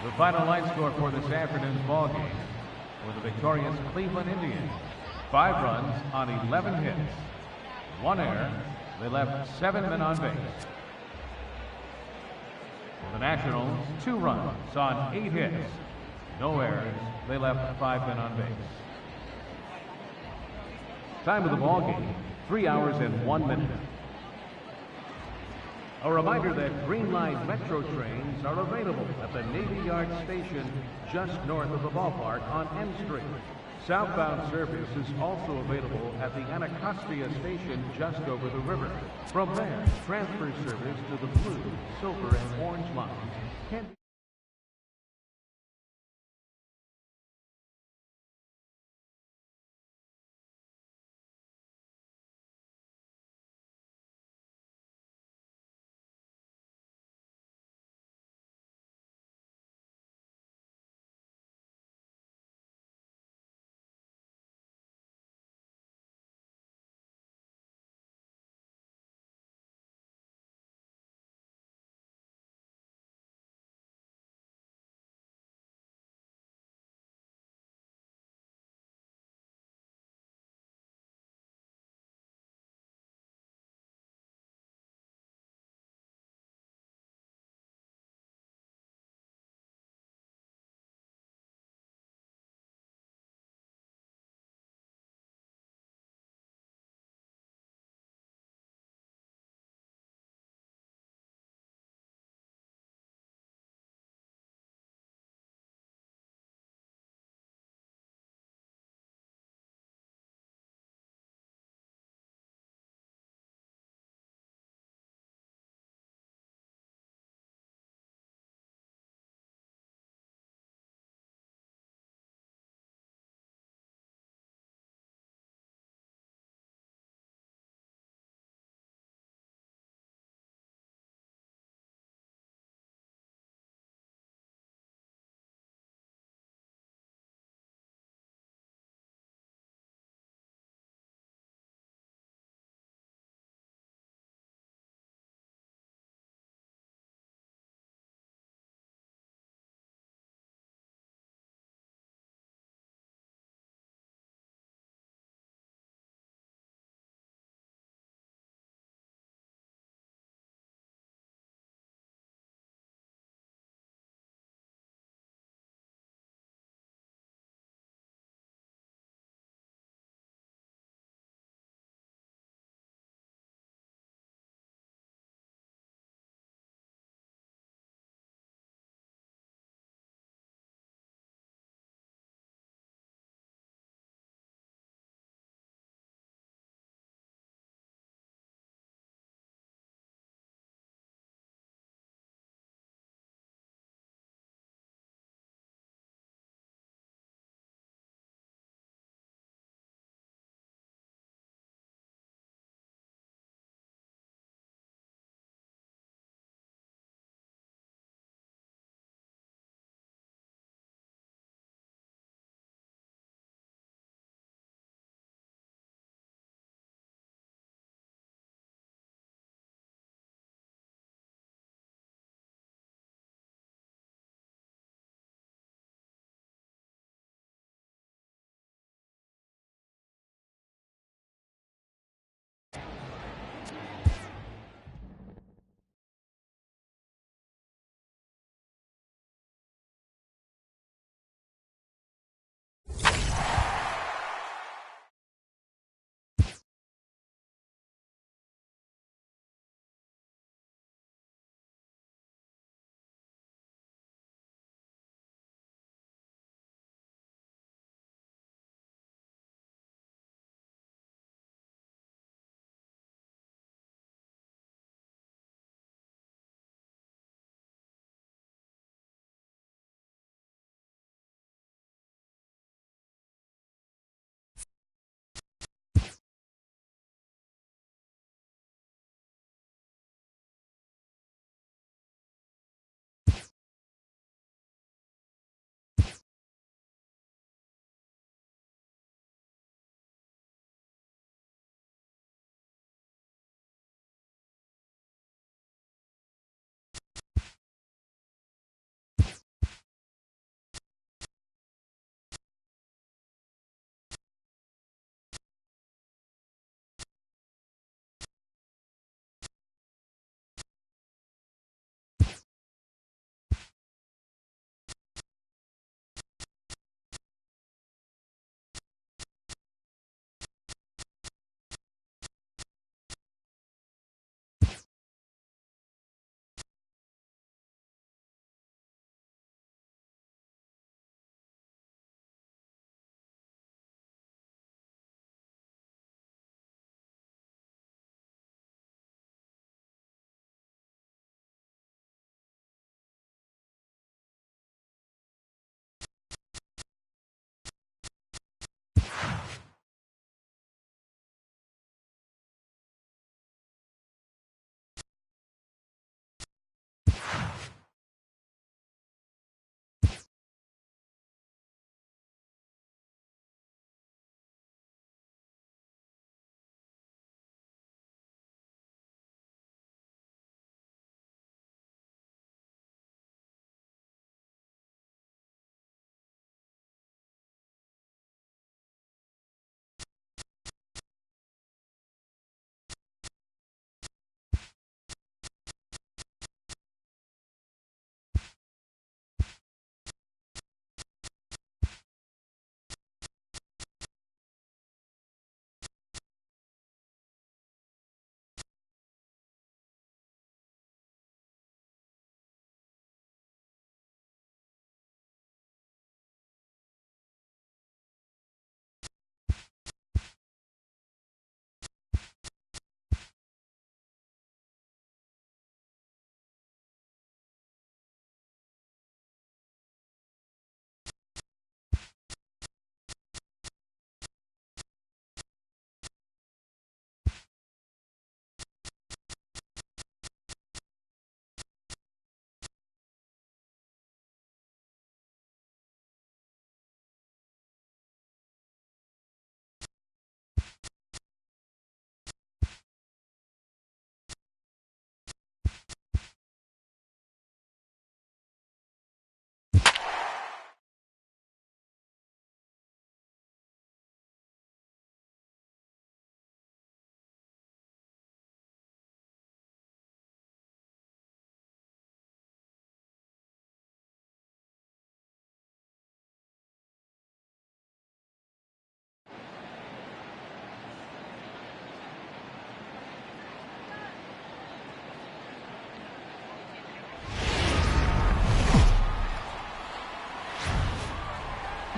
The final line score for this afternoon's ball game for the victorious Cleveland Indians. 5 runs on 11 hits. 1 error. They left 7 men on base. For the Nationals, 2 runs on 8 hits. No errors. They left 5 men on base. Time of the ball game, 3 hours and 1 minute. A reminder that Green Line Metro trains are available at the Navy Yard station just north of the ballpark on M Street. Southbound service is also available at the Anacostia station just over the river. From there, transfer service to the blue, silver, and orange lines can be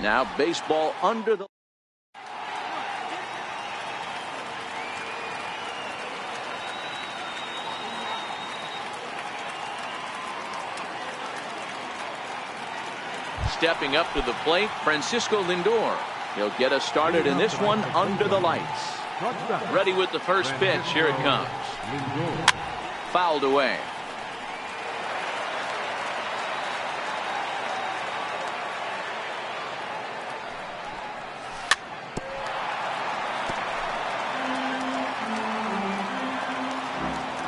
Now baseball under the. Stepping up to the plate, Francisco Lindor. He'll get us started in this one under the lights. Ready with the first pitch. Here it comes. Fouled away.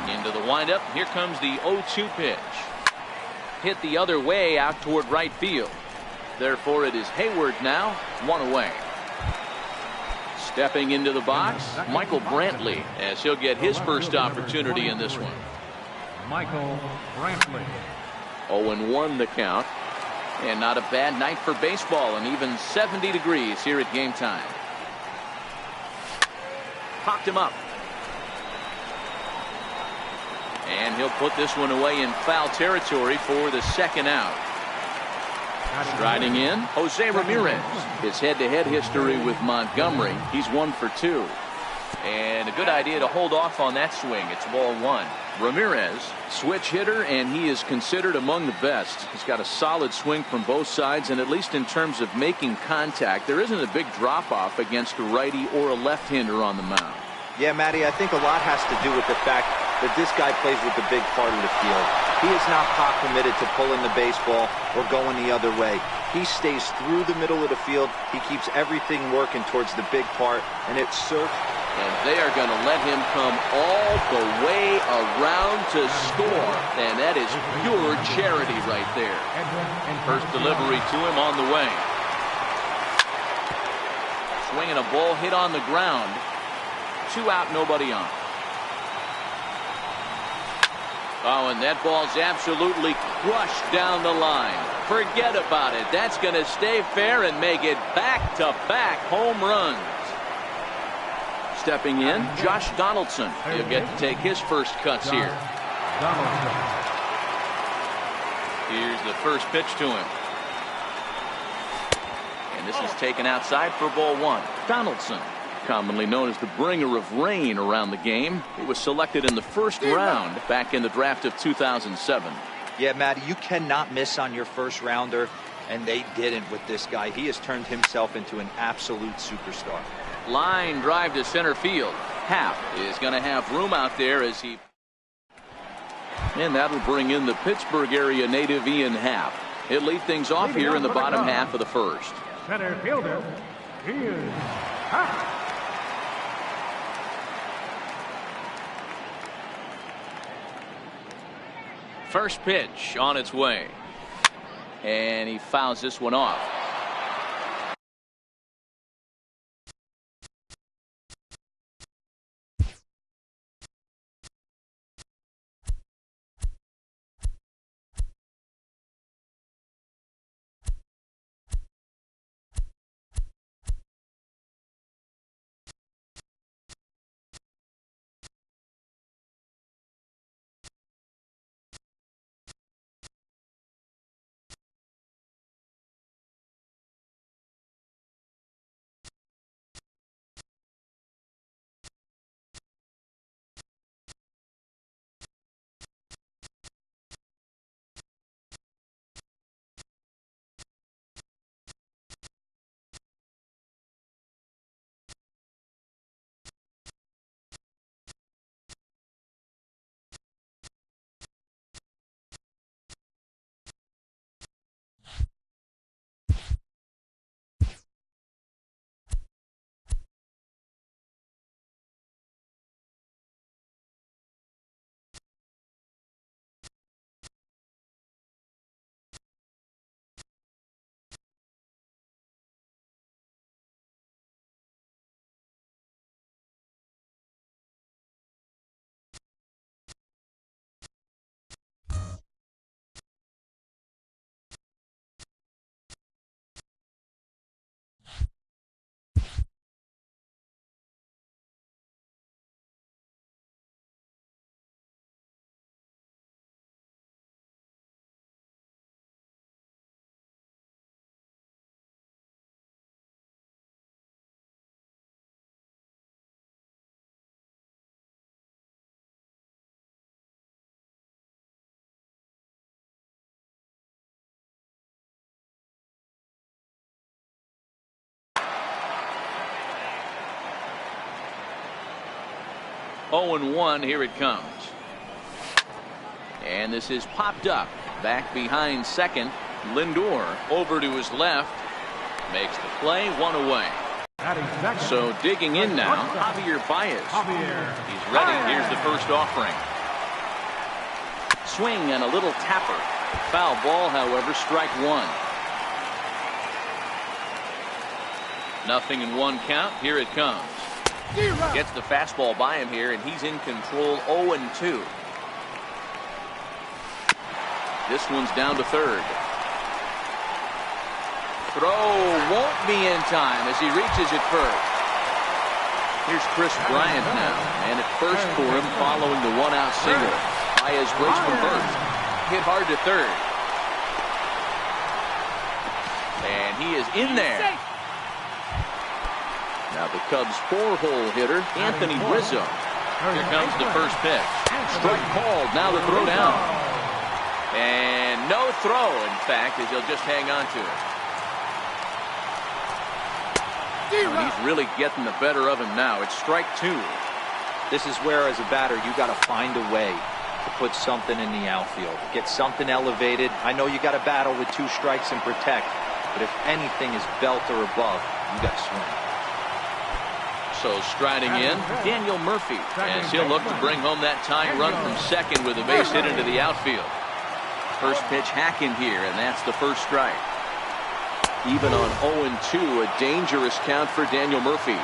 Into the windup. Here comes the 0-2 pitch. Hit the other way out toward right field. Therefore, it is Hayward now, one away. Stepping into the box, Michael Brantley, as he'll get his first opportunity in this one. Michael Brantley. 0-1 the count. And not a bad night for baseball, and even 70 degrees here at game time. Popped him up. And he'll put this one away in foul territory for the second out. Striding in, Jose Ramirez. His head-to-head history with Montgomery. He's 1 for 2. And a good idea to hold off on that swing. It's ball 1. Ramirez, switch hitter, and he is considered among the best. He's got a solid swing from both sides, and at least in terms of making contact, there isn't a big drop-off against a righty or a left-hander on the mound. Yeah, Matty, I think a lot has to do with the fact that this guy plays with the big part of the field. He is not pot committed to pulling the baseball or going the other way. He stays through the middle of the field. He keeps everything working towards the big part, and it's surf. And they are going to let him come all the way around to score. And that is pure charity right there. First delivery to him on the way. Swinging a ball hit on the ground. 2 out, nobody on. Oh, and that ball's absolutely crushed down the line. Forget about it. That's going to stay fair and make it back-to-back home runs. Stepping in, Josh Donaldson. He'll get to take his first cuts here. Here's the first pitch to him. And this is taken outside for ball 1. Donaldson, commonly known as the bringer of rain around the game. He was selected in the first round back in the draft of 2007. Yeah, Matty, you cannot miss on your first rounder, and they didn't with this guy. He has turned himself into an absolute superstar. Line drive to center field. Happ is going to have room out there as he. And that'll bring in the Pittsburgh area native Ian Happ. He'll lead things off here in the bottom half of the first. Center fielder, Ian Happ. First pitch on its way. And he fouls this one off. 0-1, here it comes. And this is popped up. Back behind second. Lindor over to his left. Makes the play, 1 away. So digging in now, Javier Baez. He's ready. Here's the first offering. Swing and a little tapper. Foul ball, however, strike one. 0-1 count. Here it comes. Gets the fastball by him here, and he's in control. 0-2. This one's down to third. Throw won't be in time as he reaches it first. Here's Chris Bryant now, and at first for him following the one-out single. Baez breaks from first. Hit hard to third. And he is in there. Now the Cubs' 4-hole hitter, Anthony Rizzo. Here comes the first pitch. Strike called. Now the throw down. And no throw, in fact, as he'll just hang on to it. He's really getting the better of him now. It's strike two. This is where, as a batter, you got to find a way to put something in the outfield. Get something elevated. I know you got to battle with 2 strikes and protect, but if anything is belt or above, you got to swing. So striding in, Daniel Murphy, as he'll look to bring home that tying run from second with a base hit into the outfield. First pitch hacking here, and that's the first strike. Even on 0-2, a dangerous count for Daniel Murphy.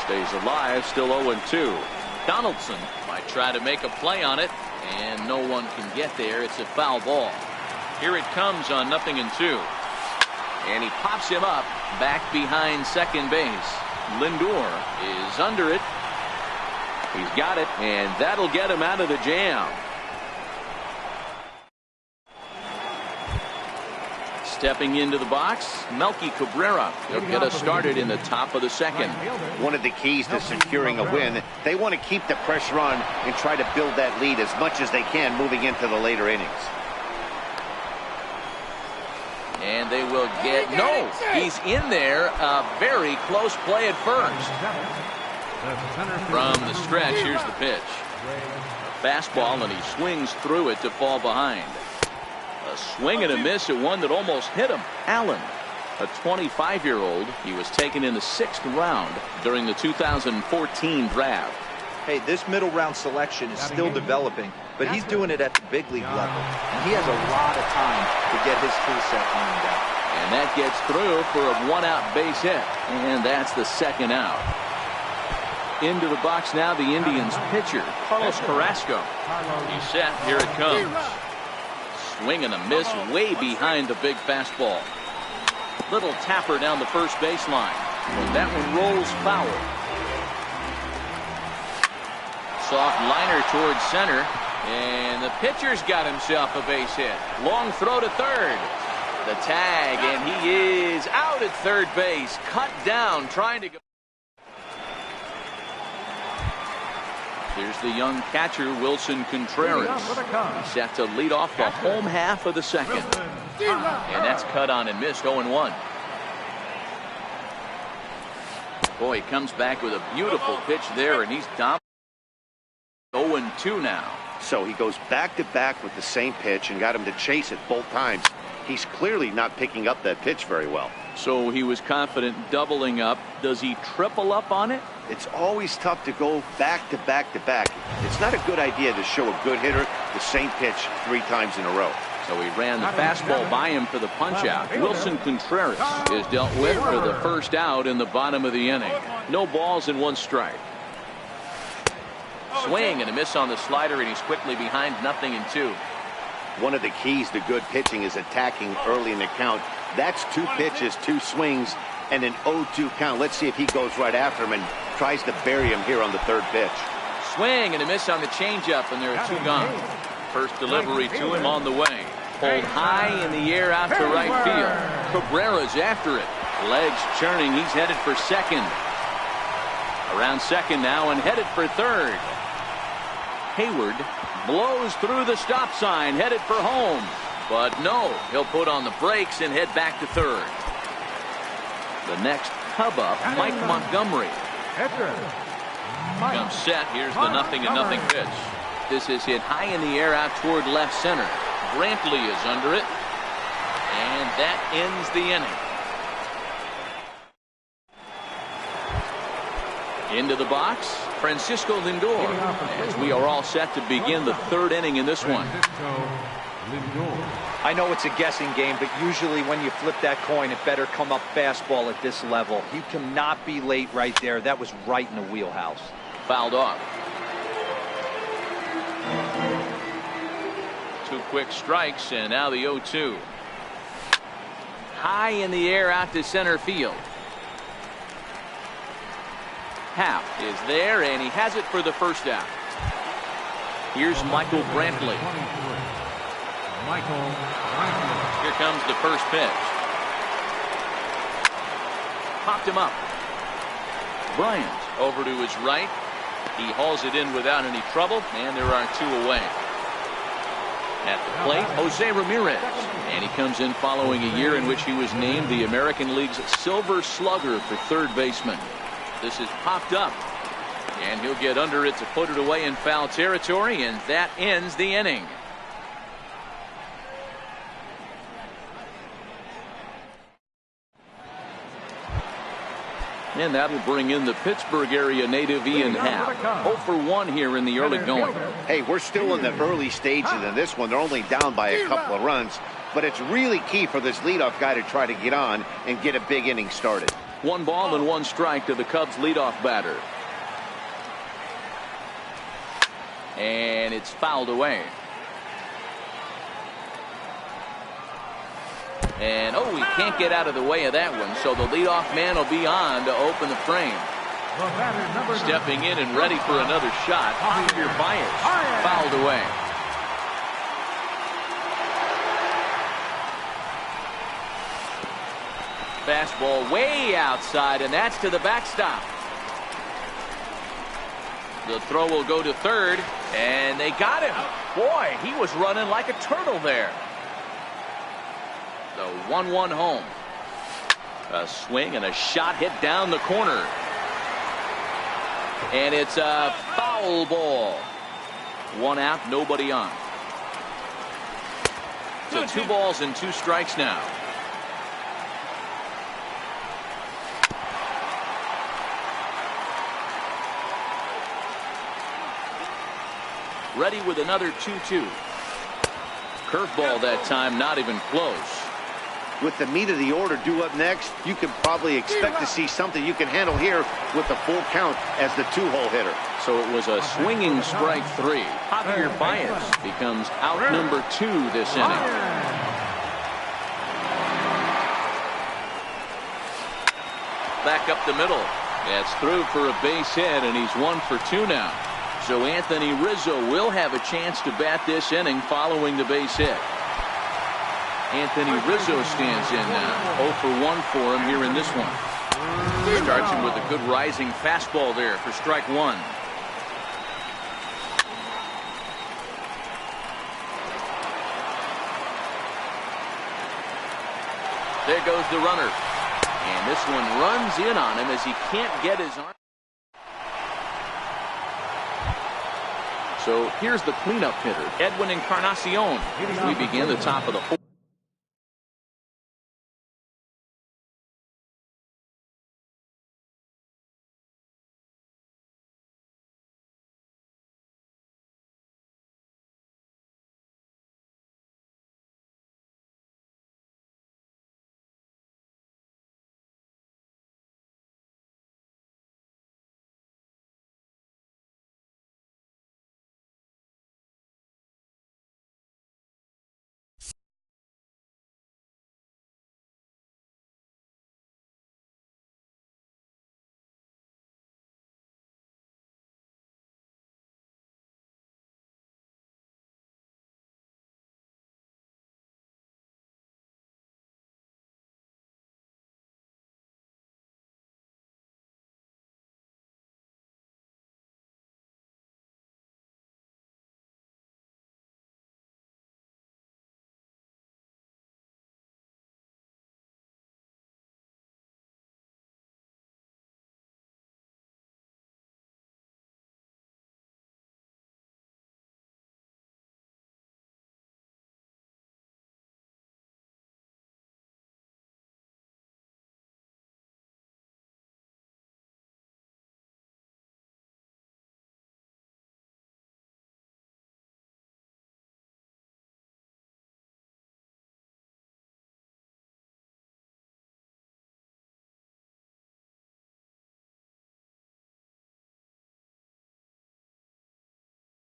Stays alive, still 0-2. Donaldson might try to make a play on it, and no one can get there. It's a foul ball. Here it comes on 0-2. And he pops him up back behind second base. Lindor is under it. He's got it, and that'll get him out of the jam. Stepping into the box, Melky Cabrera. He'll get us started in the top of the second. One of the keys to securing a win, they want to keep the pressure on and try to build that lead as much as they can moving into the later innings. And they will get, no, he's in there. A very close play at first. From the stretch, here's the pitch. A fastball, and he swings through it to fall behind. A swing and a miss at one that almost hit him. Allen, a 25-year-old. He was taken in the 6th round during the 2014 draft. Hey, this middle round selection is still developing, but he's doing it at the big league level, and he has a lot of time to get his skill set ironed out. And that gets through for a one-out base hit, and that's the second out. Into the box now, the Indians pitcher, Carlos Carrasco. He's set. Here it comes. Swing and a miss way behind the big fastball. Little tapper down the first baseline. But that one rolls foul. Soft liner towards center. And the pitcher's got himself a base hit. Long throw to third. The tag, and he is out at third base. Cut down, trying to go. Here's the young catcher, Wilson Contreras. He's set to lead off the home half of the second. And that's cut on and missed, 0-1. Boy, he comes back with a beautiful pitch there, and he's dominant. 0-2 now. So he goes back-to-back with the same pitch and got him to chase it both times. He's clearly not picking up that pitch very well. So he was confident doubling up. Does he triple up on it? It's always tough to go back-to-back-to-back. It's not a good idea to show a good hitter the same pitch 3 times in a row. So he ran the fastball by him for the punch-out. Wilson Contreras is dealt with for the first out in the bottom of the inning. No balls and 1 strike. Swing and a miss on the slider, and he's quickly behind 0-2. One of the keys to good pitching is attacking early in the count. That's 2 pitches, 2 swings, and an 0-2 count. Let's see if he goes right after him and tries to bury him here on the 3rd pitch. Swing and a miss on the changeup, and there are 2 gone. First delivery to him on the way. Pulled high in the air out to right field. Cabrera's after it. Legs churning. He's headed for second. Around second now and headed for third. Hayward blows through the stop sign, headed for home. But no, he'll put on the brakes and head back to third. The next Cub up, Mike Montgomery. Pitcher. Comes set. Here's the 0-0 pitch. This is hit high in the air out toward left center. Brantley is under it. And that ends the inning. Into the box, Francisco Lindor. As we are all set to begin the third inning in this one. I know it's a guessing game, but usually when you flip that coin, it better come up fastball at this level. You cannot be late right there. That was right in the wheelhouse. Fouled off. 2 quick strikes, and now the 0-2. High in the air out to center field. Happ is there, and he has it for the first out. Here's Michael Brantley. Here comes the first pitch. Popped him up. Bryant over to his right. He hauls it in without any trouble, and there are 2 away. At the plate, Jose Ramirez. And he comes in following a year in which he was named the American League's Silver Slugger for third baseman. This is popped up. And he'll get under it to put it away in foul territory, and that ends the inning. And that'll bring in the Pittsburgh area native Ian Happ. 0 for 1 here in the early going. Hey, we're still in the early stages of this one. They're only down by a couple of runs, but it's really key for this leadoff guy to try to get on and get a big inning started. 1 ball and 1 strike to the Cubs leadoff batter. And it's fouled away. And oh, he can't get out of the way of that one, so the leadoff man will be on to open the frame. Stepping in and ready for another shot, Javier Baez, fouled away. Fastball way outside, and that's to the backstop. The throw will go to third, and they got him. Boy, he was running like a turtle there. The 1-1 home. A swing and a shot hit down the corner. And it's a foul ball. 1 out, nobody on. So 2 balls and 2 strikes now. Ready with another 2-2. Curveball that time, not even close. With the meat of the order due up next, you can probably expect to see something you can handle here with the full count as the 2-hole hitter. So it was a swinging strike 3. Javier Baez becomes out number 2 this inning. Back up the middle. That's through for a base hit, and he's 1 for 2 now. So Anthony Rizzo will have a chance to bat this inning following the base hit. Anthony Rizzo stands in now. 0 for 1 for him here in this one. Starts him with a good rising fastball there for strike 1. There goes the runner. And this one runs in on him as he can't get his arm. So here's the cleanup hitter, Edwin Encarnacion, as we begin the top of the 4th.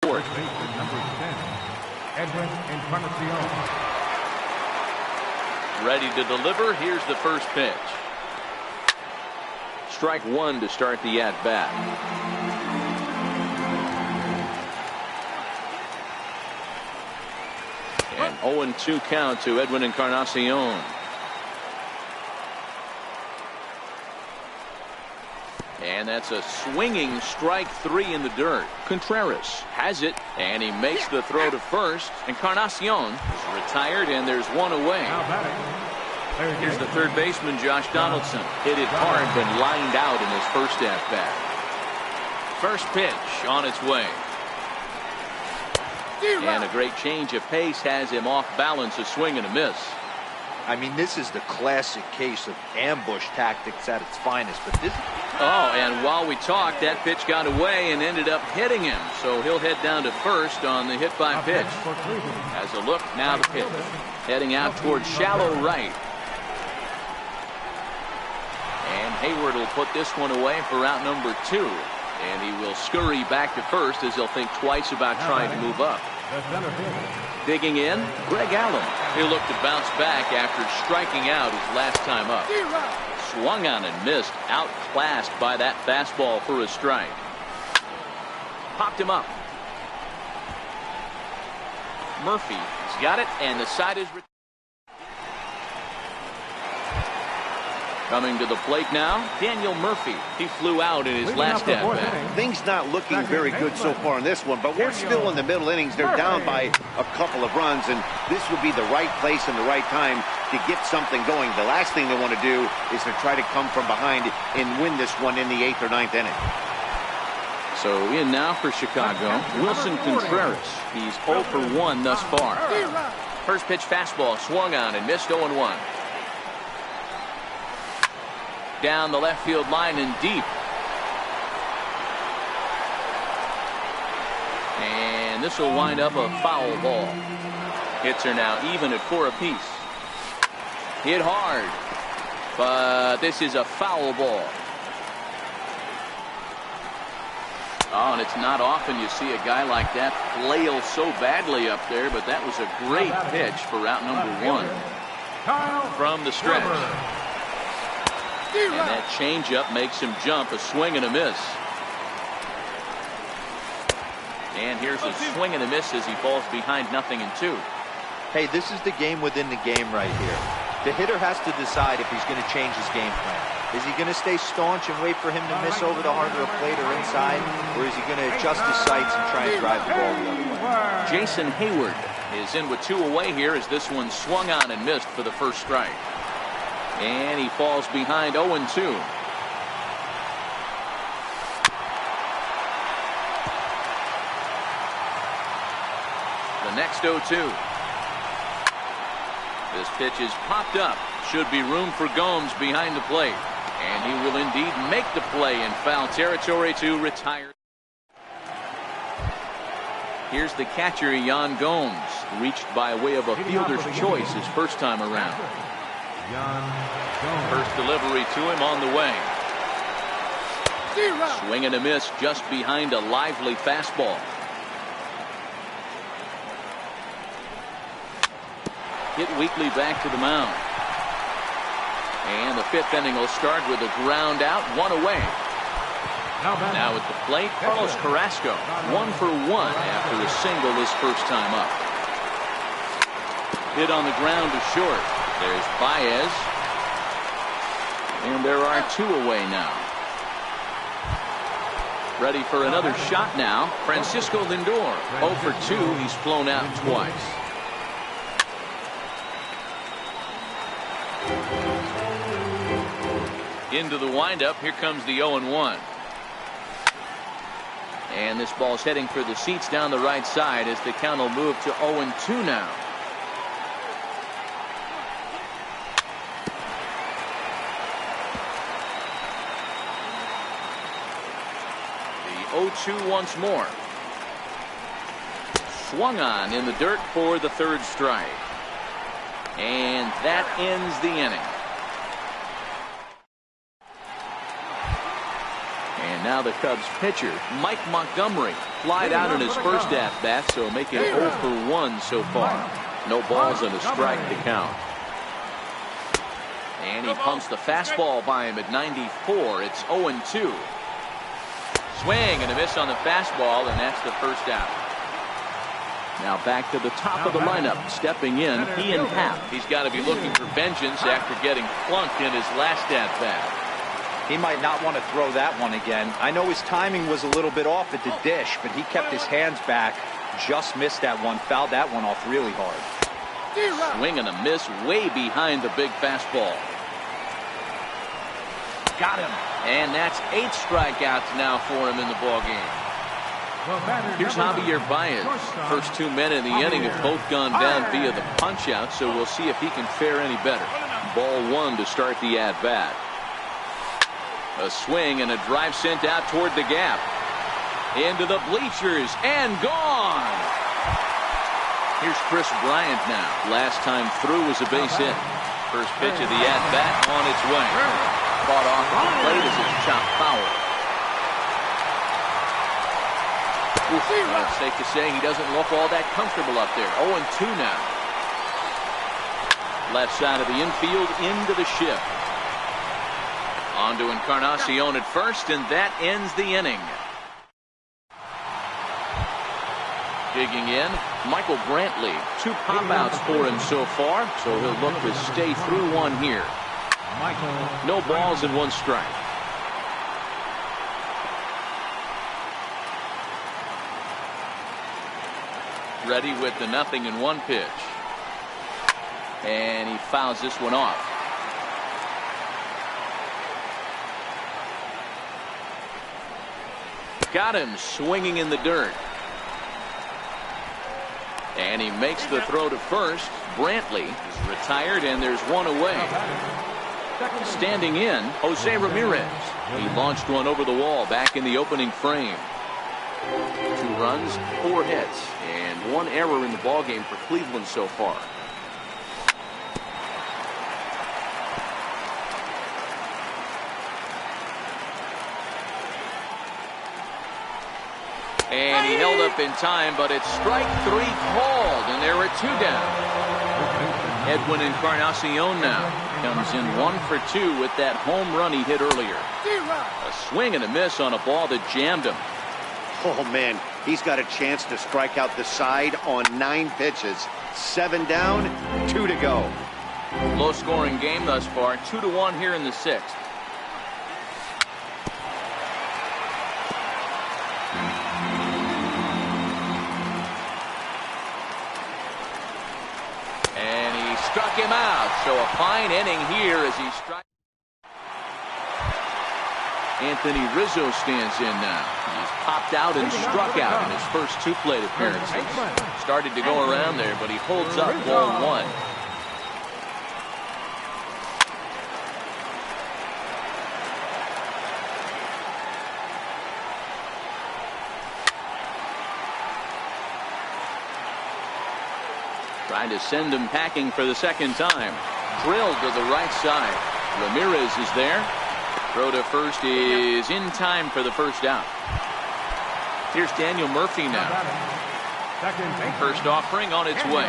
First baseman number 10, Edwin Encarnacion. Ready to deliver. Here's the first pitch. Strike one to start the at-bat. And 0-2 count to Edwin Encarnacion. And that's a swinging strike three in the dirt. Contreras has it, and he makes the throw to first. Encarnacion is retired, and there's one away. Here's the third baseman, Josh Donaldson. Hit it hard, but lined out in his first at-bat. First pitch on its way. And a great change of pace has him off balance, a swing and a miss. I mean, this is the classic case of ambush tactics at its finest. But this. Oh, and while we talked, that pitch got away and ended up hitting him. So he'll head down to first on the hit by pitch. As a look, now the pitch. Heading out towards shallow right. And Hayward will put this one away for out number 2. And he will scurry back to first as he'll think twice about trying to move up. Digging in, Greg Allen. He'll look to bounce back after striking out his last time up. Swung on and missed, outclassed by that fastball for a strike. Popped him up. Murphy has got it, and the side is coming to the plate now, Daniel Murphy. He flew out in his last at-bat. Things not looking very good so far in this one, but we're still in the middle innings. They're down by a couple of runs, and this would be the right place and the right time to get something going. The last thing they want to do is to try to come from behind and win this one in the 8th or 9th inning. So in now for Chicago, Wilson Contreras. He's 0 for 1 thus far. First pitch fastball swung on and missed 0-1. Down the left field line and deep. And this will wind up a foul ball. Hits are now even at 4 apiece. Hit hard, but this is a foul ball. Oh, and it's not often you see a guy like that flail so badly up there, but that was a great pitch for out number 1 from the stretch. And that changeup makes him jump, a swing and a miss. And here's a swing and a miss as he falls behind 0-2. Hey, this is the game within the game right here. The hitter has to decide if he's going to change his game plan. Is he going to stay staunch and wait for him to miss over the heart of the plate or inside? Or is he going to adjust his sights and try and drive the ball the other way? Jason Hayward is in with 2 away here as this one swung on and missed for the first strike. And he falls behind 0-2. The next 0-2. This pitch is popped up. Should be room for Gomes behind the plate. And he will indeed make the play in foul territory to retire. Here's the catcher, Yan Gomes, reached by way of a fielder's choice his first time around. First delivery to him on the way. Swing and a miss just behind a lively fastball. Hit weakly back to the mound. And the 5th inning will start with a ground out, 1 away. Now at the plate, Carlos Carrasco, 1 for 1 after a single his first time up. Hit on the ground to short. There's Baez. And there are 2 away now. Ready for another shot now, Francisco Lindor. 0 for 2, he's flown out twice. Into the windup, here comes the 0-1. And this ball's heading for the seats down the right side as the count will move to 0-2 now. The 0-2 once more. Swung on in the dirt for the 3rd strike. And that ends the inning. And now the Cubs pitcher, Mike Montgomery. flied out in his first at-bat, so making 0 for 1 so far. No balls and a strike to count. And he pumps the fastball by him at 94. It's 0-2. Swing and a miss on the fastball, and that's the first out. Now back to the top of the lineup. Stepping in, Ian Happ. He's got to be looking for vengeance after getting flunked in his last at-bat. He might not want to throw that one again. I know his timing was a little bit off at the dish, but he kept his hands back. Just missed that one. Fouled that one off really hard. Swing and a miss way behind the big fastball. Got him. And that's 8 strikeouts now for him in the ballgame. Here's Javier Baez. First 2 men in the inning have both gone down via the punch-out, so we'll see if he can fare any better. Ball 1 to start the at-bat. A swing and a drive sent out toward the gap. Into the bleachers and gone. Here's Chris Bryant now. Last time through was a base hit. First pitch of the at-bat on its way. Caught off the plate as it's chopped foul. It's safe to say he doesn't look all that comfortable up there. 0-2 now. Left side of the infield into the shift. On to Encarnacion at first, and that ends the inning. Digging in, Michael Brantley. 2 pop-outs for him so far, so he'll look to stay through one here. No balls and 1 strike. Ready with the 0-1 pitch. And he fouls this one off. Got him swinging in the dirt. And he makes the throw to first. Brantley is retired, and there's 1 away. Standing in, Jose Ramirez. He launched one over the wall back in the opening frame. 2 runs, 4 hits, and 1 error in the ballgame for Cleveland so far. And he held up in time, but it's strike 3 called, and there are 2 down. Edwin Encarnacion now comes in 1 for 2 with that home run he hit earlier. A swing and a miss on a ball that jammed him. Oh, man, he's got a chance to strike out the side on 9 pitches. 7 down, 2 to go. Low-scoring game thus far, 2-1 here in the 6th. And he struck him out, so a fine inning here as he strikes. Anthony Rizzo stands in now. He's popped out and struck out in his first 2 plate appearances. Started to go around there, but he holds up ball 1. Trying to send him packing for the 2nd time. Drilled to the right side. Ramirez is there. Throw to first is in time for the first out. Here's Daniel Murphy now. First offering on its way.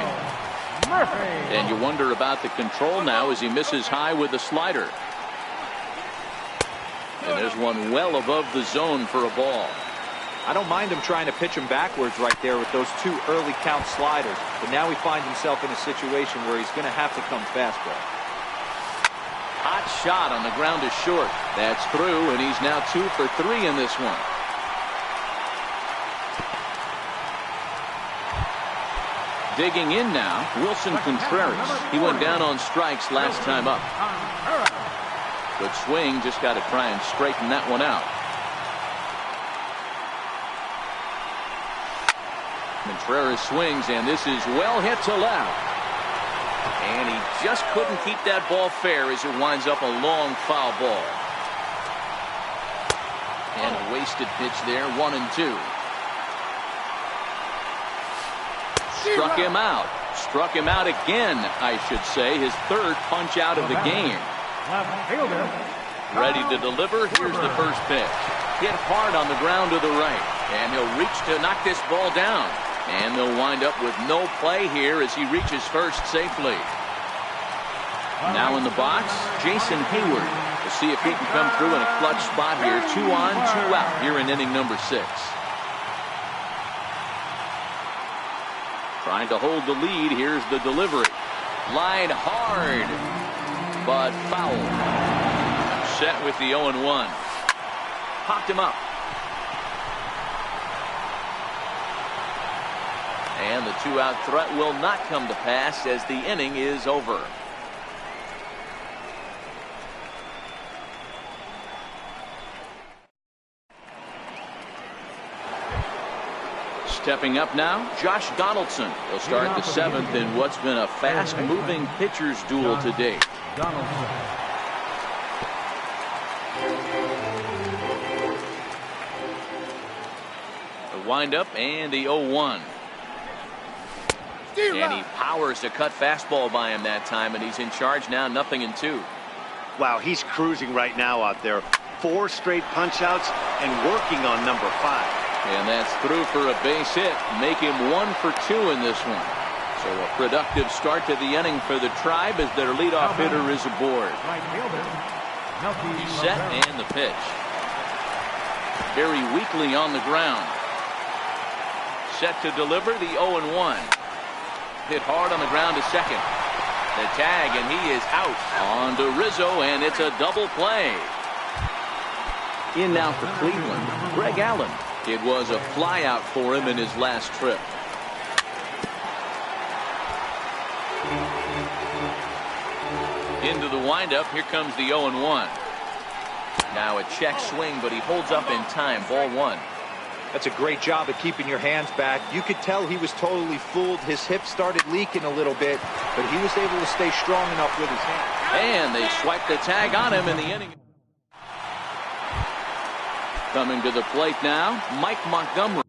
And you wonder about the control now as he misses high with the slider. And there's one well above the zone for a ball. I don't mind him trying to pitch him backwards right there with those 2 early count sliders. But now he finds himself in a situation where he's going to have to come fastball. Hot shot on the ground to short. That's through, and he's now 2 for 3 in this one. Digging in now, Wilson Contreras. He went down on strikes last time up. Good swing, just got to try and straighten that one out. Contreras swings, and this is well hit to left. And he just couldn't keep that ball fair as it winds up a long foul ball. And a wasted pitch there, 1-2. Struck him out. Struck him out again, I should say. His 3rd punch out of the game. Ready to deliver. Here's the first pitch. Hit hard on the ground to the right. And he'll reach to knock this ball down. And they'll wind up with no play here as he reaches first safely. Now in the box, Jason Hayward. We'll see if he can come through in a clutch spot here. 2 on, 2 out here in inning number 6. Trying to hold the lead. Here's the delivery. Line hard, but foul. Set with the 0-1. Popped him up. And the 2-out threat will not come to pass as the inning is over. Stepping up now, Josh Donaldson will start the 7th in what's been a fast-moving pitcher's duel to date. The windup and the 0-1. And he powers a cut fastball by him that time, and he's in charge now, 0-2. Wow, he's cruising right now out there. 4 straight punch-outs and working on number 5. And that's through for a base hit. Make him 1 for 2 in this one. So a productive start to the inning for the Tribe as their leadoff hitter is aboard. He's set and the pitch. Very weakly on the ground. Set to deliver the 0-1. Hit hard on the ground to second. The tag, and he is out. On to Rizzo, and it's a double play. In now for Cleveland, Greg Allen. It was a flyout for him in his last trip. Into the windup. Here comes the 0-1. Now a check swing, but he holds up in time. Ball 1. That's a great job of keeping your hands back. You could tell he was totally fooled. His hip started leaking a little bit, but he was able to stay strong enough with his hands. And they swipe the tag on him in the inning. Coming to the plate now, Mike Montgomery.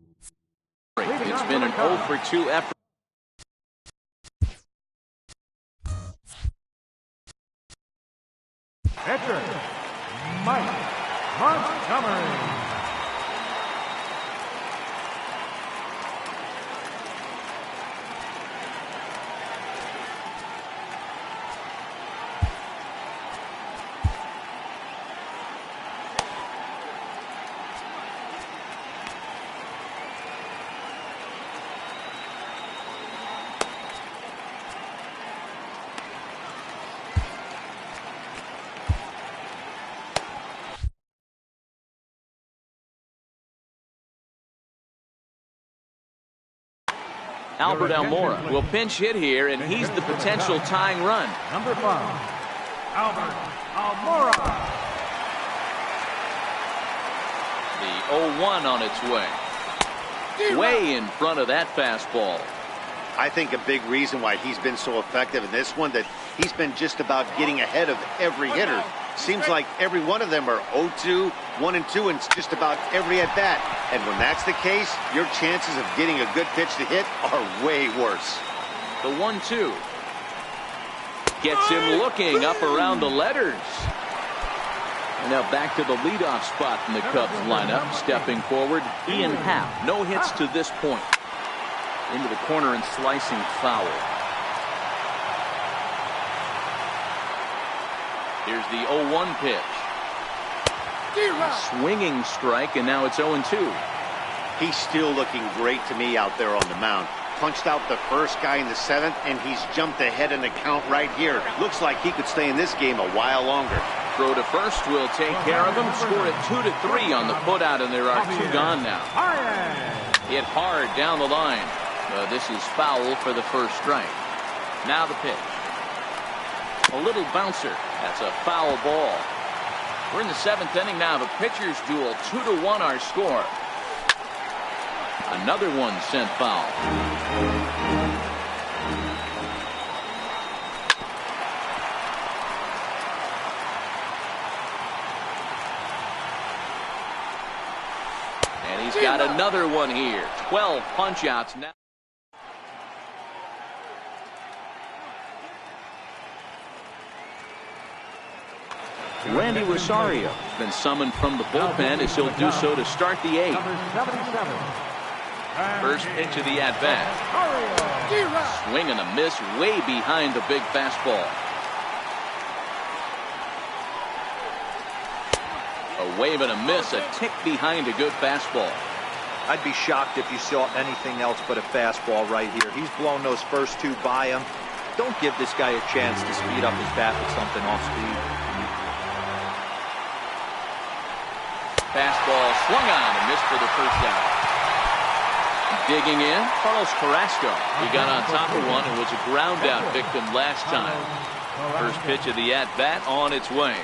It's been an 0 for 2 effort. Pitcher, Mike Montgomery. Albert Almora will pinch hit here, and he's the potential tying run. Number 5, Albert Almora. The 0-1 on its way. Way in front of that fastball. I think a big reason why he's been so effective in this one, that he's been just about getting ahead of every hitter. Seems like every one of them are 0-2, 1-2, and just about every at bat. And when that's the case, your chances of getting a good pitch to hit are way worse. The 1-2 gets him looking up around the letters. And now back to the leadoff spot in the Cubs lineup. Stepping forward, Ian Happ. No hits to this point. Into the corner and slicing foul. Here's the 0-1 pitch. Swinging strike, and now it's 0-2. He's still looking great to me out there on the mound. Punched out the first guy in the 7th, and he's jumped ahead in the count right here. Looks like he could stay in this game a while longer. Throw to first will take care of him. Score it 2-3 on the putout, and there are 2 gone now. Hit hard down the line. This is foul for the first strike. Now the pitch. A little bouncer. That's a foul ball. We're in the 7th inning now. The pitcher's duel. 2-1 our score. Another one sent foul. And he's got another one here. 12 punch-outs now. Randy Rosario been summoned from the bullpen as he'll do so to start the eighth. First pitch of the at-bat. Swing and a miss way behind the big fastball. A wave and a miss, a tick behind a good fastball. I'd be shocked if you saw anything else but a fastball right here. He's blown those first two by him. Don't give this guy a chance to speed up his bat with something off speed. Fastball swung on and missed for the first out. Digging in, Carlos Carrasco. He got on top of one and was a ground out victim last time. First pitch of the at-bat on its way.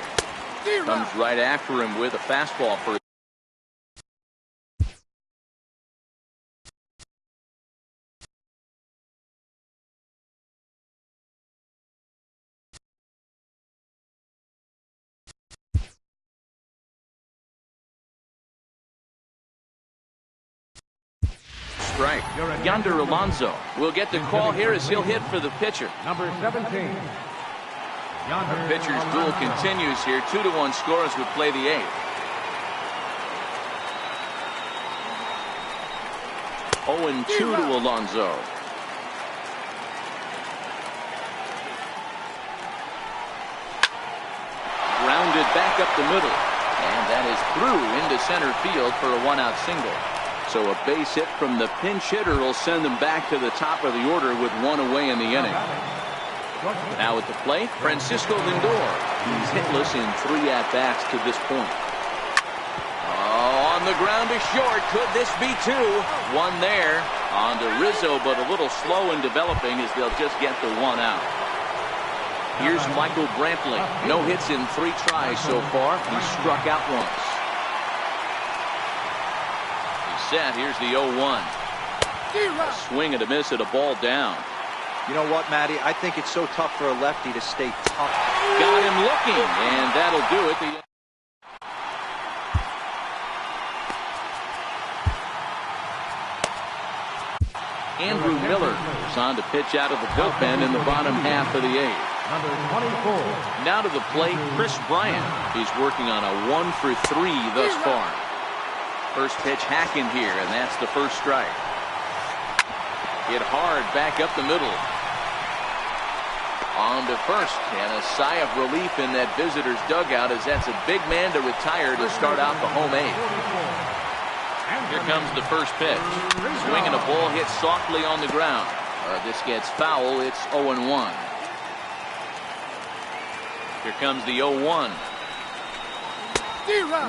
Comes right after him with a fastball for strike. Yonder Alonso will get the call here as he'll hit for the pitcher. Number 17. The pitcher's duel continues here. 2-1 score as we play the eighth. 0-2 to Alonso. Grounded back up the middle. And that is through into center field for a one-out single. So a base hit from the pinch hitter will send them back to the top of the order with one away in the inning. Now at the plate, Francisco Lindor. He's hitless in 3 at-bats to this point. Oh, on the ground to short. Could this be 2? One there on to Rizzo, but a little slow in developing as they'll just get the one out. Here's Michael Brantley. No hits in 3 tries so far. He struck out once. He's set. Here's the 0-1. A swing and a miss at a ball down. You know what, Matty? I think it's so tough for a lefty to stay tough. Got him looking, and that'll do it. Andrew Miller is on to pitch out of the bullpen in the bottom half of the eighth. Number 24. Now to the plate, Chris Bryant. He's working on a 1 for 3 thus far. First pitch hacking here, and that's the first strike. Hit hard back up the middle. On to first, and a sigh of relief in that visitor's dugout as that's a big man to retire to start out the home eighth. Here comes the first pitch. Swinging a ball hit softly on the ground. This gets foul. It's 0-1. Here comes the 0-1.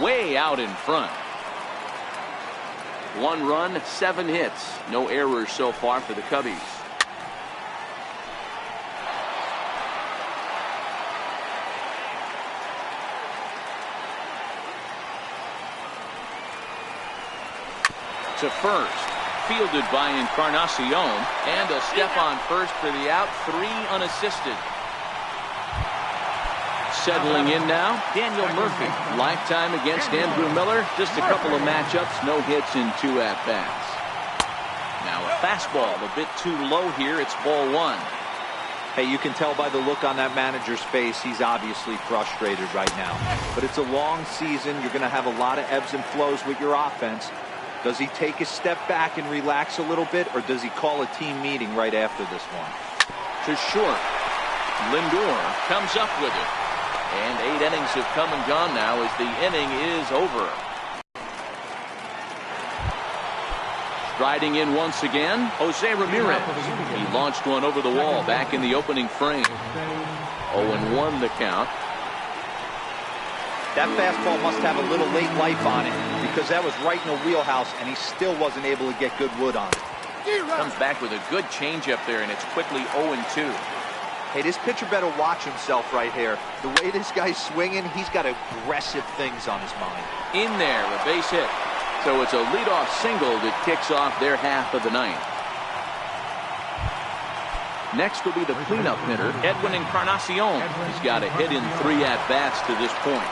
Way out in front. 1 run, 7 hits. No errors so far for the Cubbies. To first, fielded by Encarnacion, and a step on first for the out, 3 unassisted. Settling in now, Daniel Murphy. Lifetime against Andrew Miller. Just a couple of matchups, no hits in 2 at-bats. Now a fastball, a bit too low here. It's ball 1. Hey, you can tell by the look on that manager's face, he's obviously frustrated right now. But it's a long season. You're going to have a lot of ebbs and flows with your offense. Does he take a step back and relax a little bit, or does he call a team meeting right after this one? To short. Lindor comes up with it. And 8 innings have come and gone now as the inning is over. Striding in once again, Jose Ramirez. He launched one over the wall back in the opening frame. 0-1 the count. That fastball must have a little late life on it because that was right in the wheelhouse and he still wasn't able to get good wood on it. Comes back with a good changeup there, and it's quickly 0-2. Hey, this pitcher better watch himself right here. The way this guy's swinging, he's got aggressive things on his mind. In there, a base hit. So it's a leadoff single that kicks off their half of the ninth. Next will be the cleanup hitter, Edwin Encarnacion. He's got a hit in 3 at-bats to this point.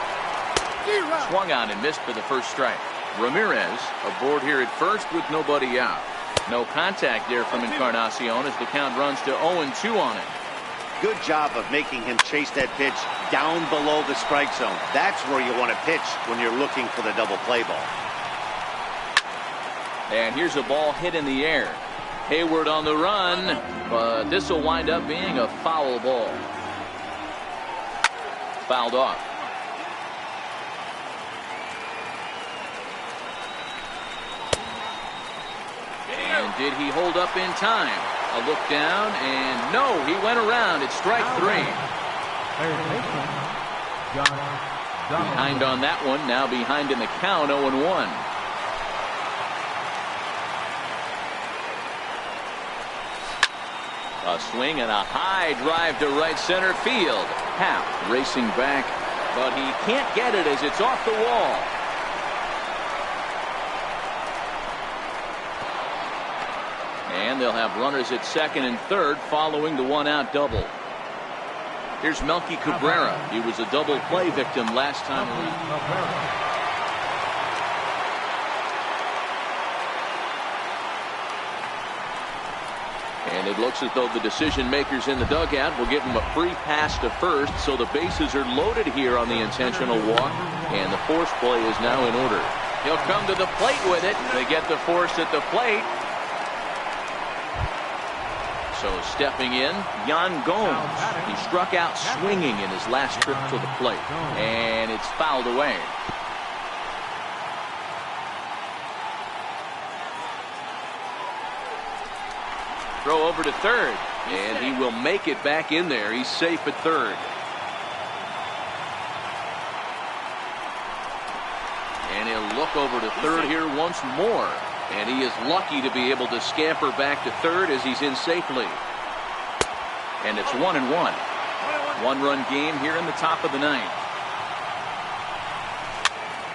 Swung on and missed for the first strike. Ramirez aboard here at first with nobody out. No contact there from Encarnacion as the count runs to 0-2 on it. Good job of making him chase that pitch down below the strike zone. That's where you want to pitch when you're looking for the double play ball. And here's a ball hit in the air. Hayward on the run, but this will wind up being a foul ball. Fouled off. And did he hold up in time? A look down, and no, he went around. It's strike three. Behind on that one, now behind in the count, 0-1. A swing and a high drive to right center field. Happ racing back, but he can't get it as it's off the wall. And they'll have runners at second and third following the one-out double. Here's Melky Cabrera. He was a double play victim last time around. And it looks as though the decision makers in the dugout will give him a free pass to first, so the bases are loaded here on the intentional walk, and the force play is now in order. He'll come to the plate with it. They get the force at the plate. So stepping in, Yan Gomes. He struck out swinging in his last trip to the plate, and it's fouled away. Throw over to third, and he will make it back in there. He's safe at third. And he'll look over to third here once more. And he is lucky to be able to scamper back to third as he's in safely. And it's 1-1. One-run game here in the top of the ninth.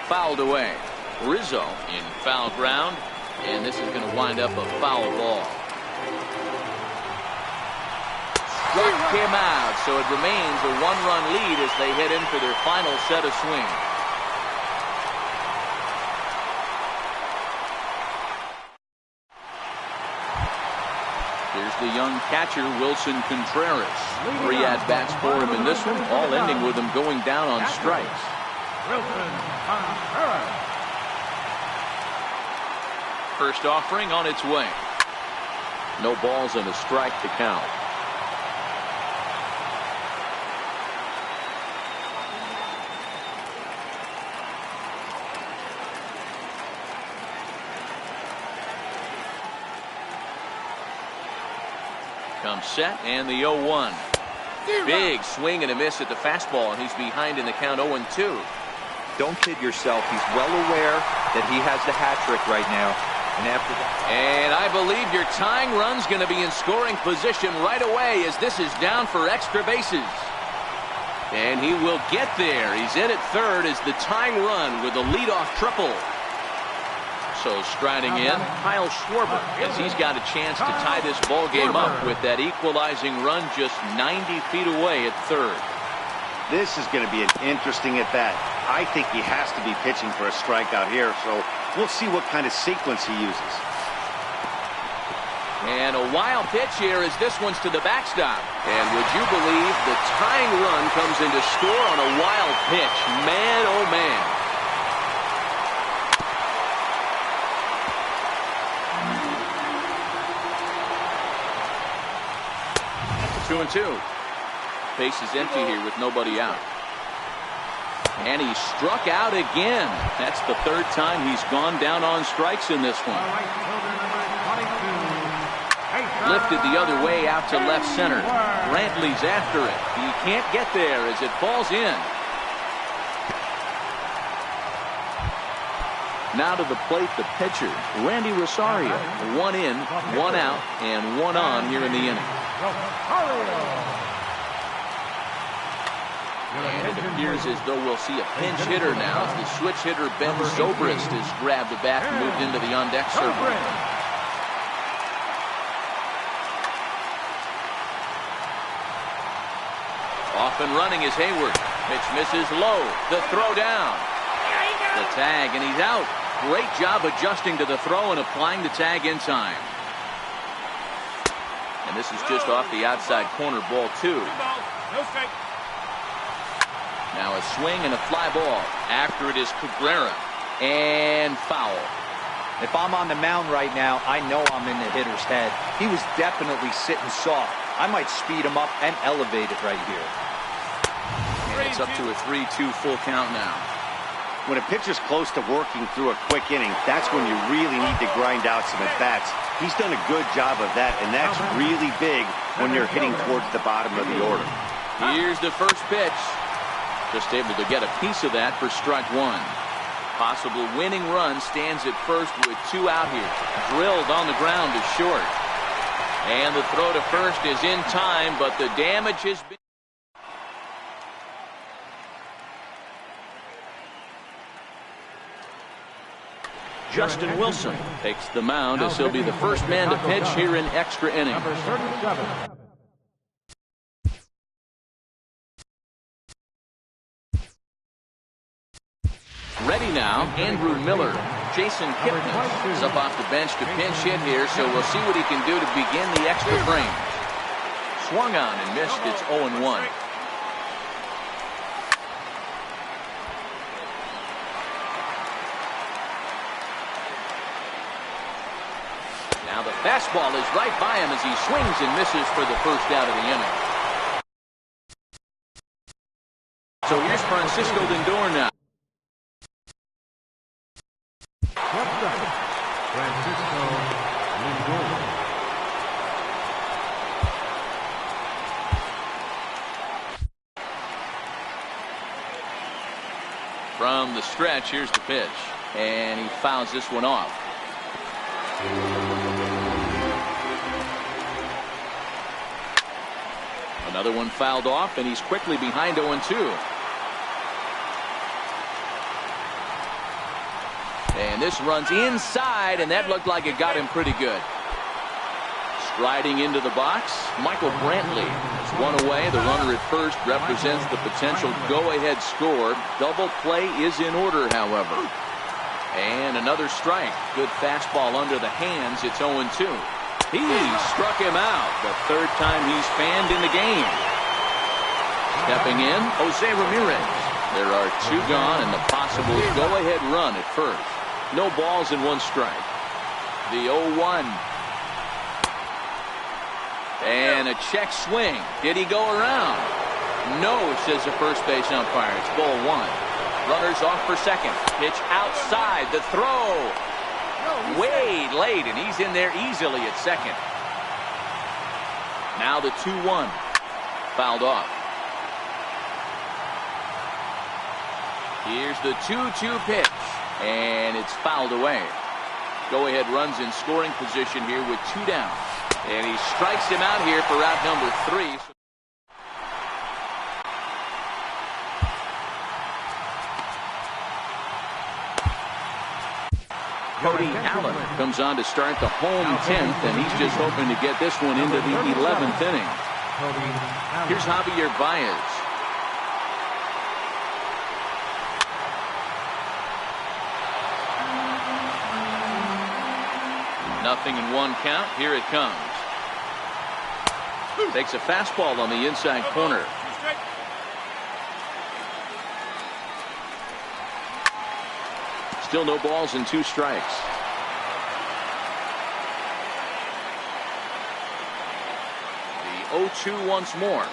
Fouled away. Rizzo in foul ground, and this is going to wind up a foul ball. Struck him out, so it remains a one-run lead as they head in for their final set of swings. Here's the young catcher, Wilson Contreras. 3 at-bats for him in this one, all ending with him going down on strikes. Wilson Contreras. First offering on its way. No balls and a strike to count. Comes set, and the 0-1. Big swing and a miss at the fastball, and he's behind in the count 0-2. Don't kid yourself. He's well aware that he has the hat trick right now. And after that. And I believe your tying run's going to be in scoring position right away as this is down for extra bases. And he will get there. He's in at third as the tying run with a leadoff triple. So striding in, Kyle Schwarber, as he's got a chance to tie this ball game up with that equalizing run just 90 feet away at third. This is going to be an interesting at-bat. I think he has to be pitching for a strikeout here, so we'll see what kind of sequence he uses. And a wild pitch here as this one's to the backstop. And would you believe the tying run comes in to score on a wild pitch? Man, oh man. 2-2. Base is empty here with nobody out. And he struck out again. That's the third time he's gone down on strikes in this one. Lifted the other way out to left center. Brantley's after it. He can't get there as it falls in. Now to the plate, the pitcher, Randy Rosario. 1 in, 1 out, and 1 on here in the inning. And it appears as though we'll see a pinch hitter now as the switch hitter Ben Zobrist has grabbed the bat and moved into the on-deck circle. Off and running is Hayward. Pitch misses low. The throw down. The tag, and he's out. Great job adjusting to the throw and applying the tag in time. And this is just off the outside corner, ball 2. No strike. Now a swing and a fly ball. After it is Cabrera. And foul. If I'm on the mound right now, I know I'm in the hitter's head. He was definitely sitting soft. I might speed him up and elevate it right here. And it's up to a 3-2 full count now. When a pitcher's close to working through a quick inning, that's when you really need to grind out some at-bats. He's done a good job of that, and that's really big when you're hitting towards the bottom of the order. Here's the first pitch. Just able to get a piece of that for strike 1. Possible winning run stands at first with 2 out here. Drilled on the ground to short. And the throw to first is in time, but the damage has been... Justin Wilson takes the mound as he'll be the first man to pitch here in extra innings. Number 37. Ready now, Andrew Miller. Jason Kipnis is up off the bench to pinch hit here, so we'll see what he can do to begin the extra frame. Swung on and missed. It's 0-1. Now the fastball is right by him as he swings and misses for the first out of the inning. So here's Francisco Lindor now. Francisco Lindor. From the stretch, here's the pitch. And he fouls this one off. Another one fouled off, and he's quickly behind 0-2. And this runs inside, and that looked like it got him pretty good. Striding into the box, Michael Brantley is one away. The runner at first represents the potential go-ahead score. Double play is in order, however. And another strike. Good fastball under the hands. It's 0-2. He struck him out. The third time he's fanned in the game. Stepping in, Jose Ramirez. There are 2 gone and the possible go-ahead run at first. No balls and 1 strike. The 0-1. And a check swing. Did he go around? No, says the first base umpire. It's ball 1. Runners off for second. Pitch outside. The throw. Way late, and he's in there easily at second. Now the 2-1. Fouled off. Here's the 2-2 pitch. And it's fouled away. Go-ahead runs in scoring position here with 2 down. And he strikes him out here for out number 3. Cody Allen comes on to start the home 10th, and he's just hoping to get this one into the 11th inning. Here's Javier Baez. Nothing in 1 count. Here it comes. Takes a fastball on the inside corner. Still no balls and 2 strikes. The 0-2 once more.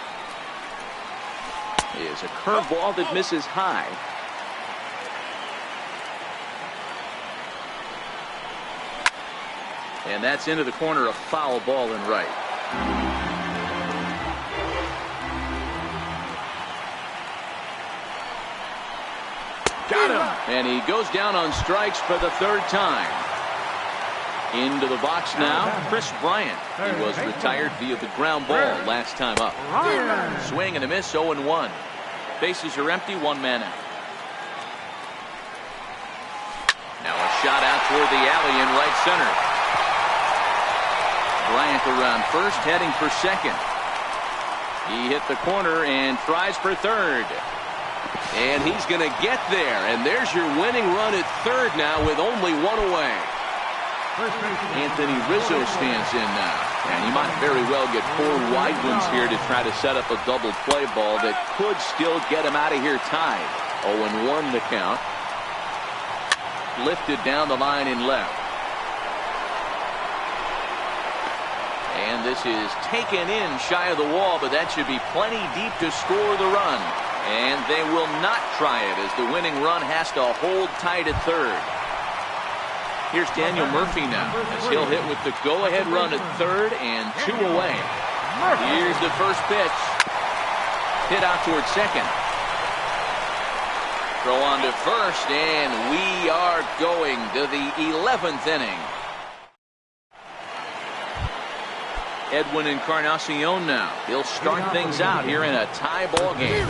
Is a curveball that misses high. And that's into the corner, a foul ball and right. Got him. And he goes down on strikes for the 3rd time. Into the box now, Chris Bryant. He was retired via the ground ball last time up. Swing and a miss, 0-1. Bases are empty, 1 man out. Now a shot out toward the alley in right center. Bryant around first, heading for second. He hit the corner and tries for 3rd. And he's going to get there. And there's your winning run at 3rd now with only 1 away. Anthony Rizzo stands in now. And he might very well get 4 wide ones here to try to set up a double play ball that could still get him out of here tied. 0-1 the count. Lifted down the line in left. And this is taken in shy of the wall, but that should be plenty deep to score the run. And they will not try it as the winning run has to hold tight at third. Here's Daniel Murphy now as he'll hit with the go-ahead run at third and 2 away. Here's the first pitch. Hit out towards second. Throw on to first, and we are going to the 11th inning. Edwin Encarnacion now. He'll start things out here in a tie ball game.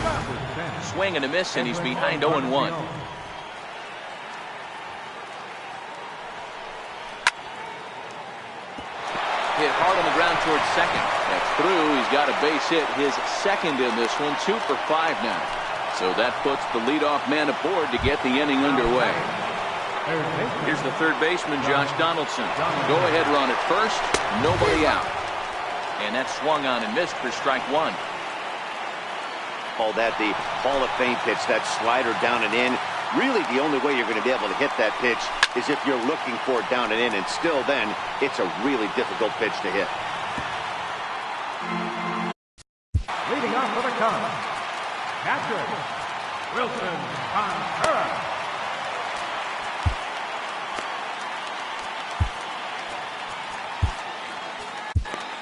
Swing and a miss, and he's behind 0-1. Hit hard on the ground towards second. That's through. He's got a base hit, his second in this one. 2 for 5 now. So that puts the leadoff man aboard to get the inning underway. Here's the third baseman, Josh Donaldson. Go-ahead run at first. Nobody out. And that swung on and missed for strike 1. Call that the Hall of Fame pitch, that slider down and in. Really, the only way you're going to be able to hit that pitch is if you're looking for it down and in, and still then, it's a really difficult pitch to hit. Leading off for the Cubs, catcher, Wilson Contreras.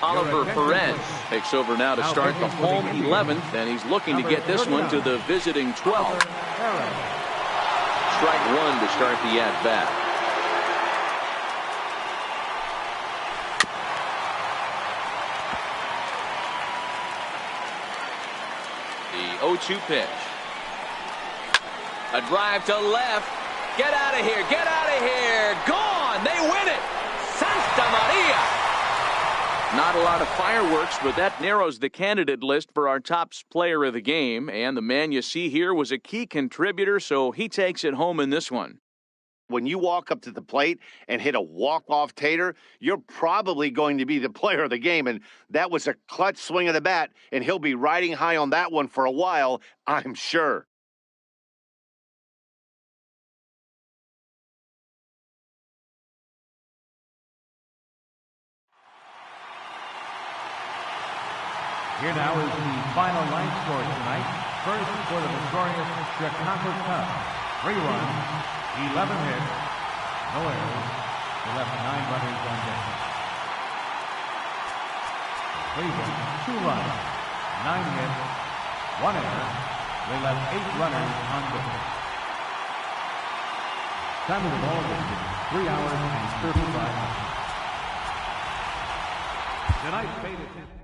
Oliver Perez takes over now to start the home 11th, and he's looking to get this one to the visiting 12th. Strike 1 to start the at-bat. The 0-2 pitch. A drive to left. Get out of here. Get out of here. Gone. They win it. Santa Maria. Not a lot of fireworks, but that narrows the candidate list for our top player of the game. And the man you see here was a key contributor, so he takes it home in this one. When you walk up to the plate and hit a walk-off tater, you're probably going to be the player of the game. And that was a clutch swing of the bat, and he'll be riding high on that one for a while, I'm sure. Here now is the final line score tonight. First for the victorious Chicago Cubs. 3 runs, 11 hits, no errors. They left 9 runners on deck. Cleveland, 2 runs, 9 hits, 1 error. They left 8 runners on deck. Time of the ball is 3 hours and 35 minutes. Tonight's fate is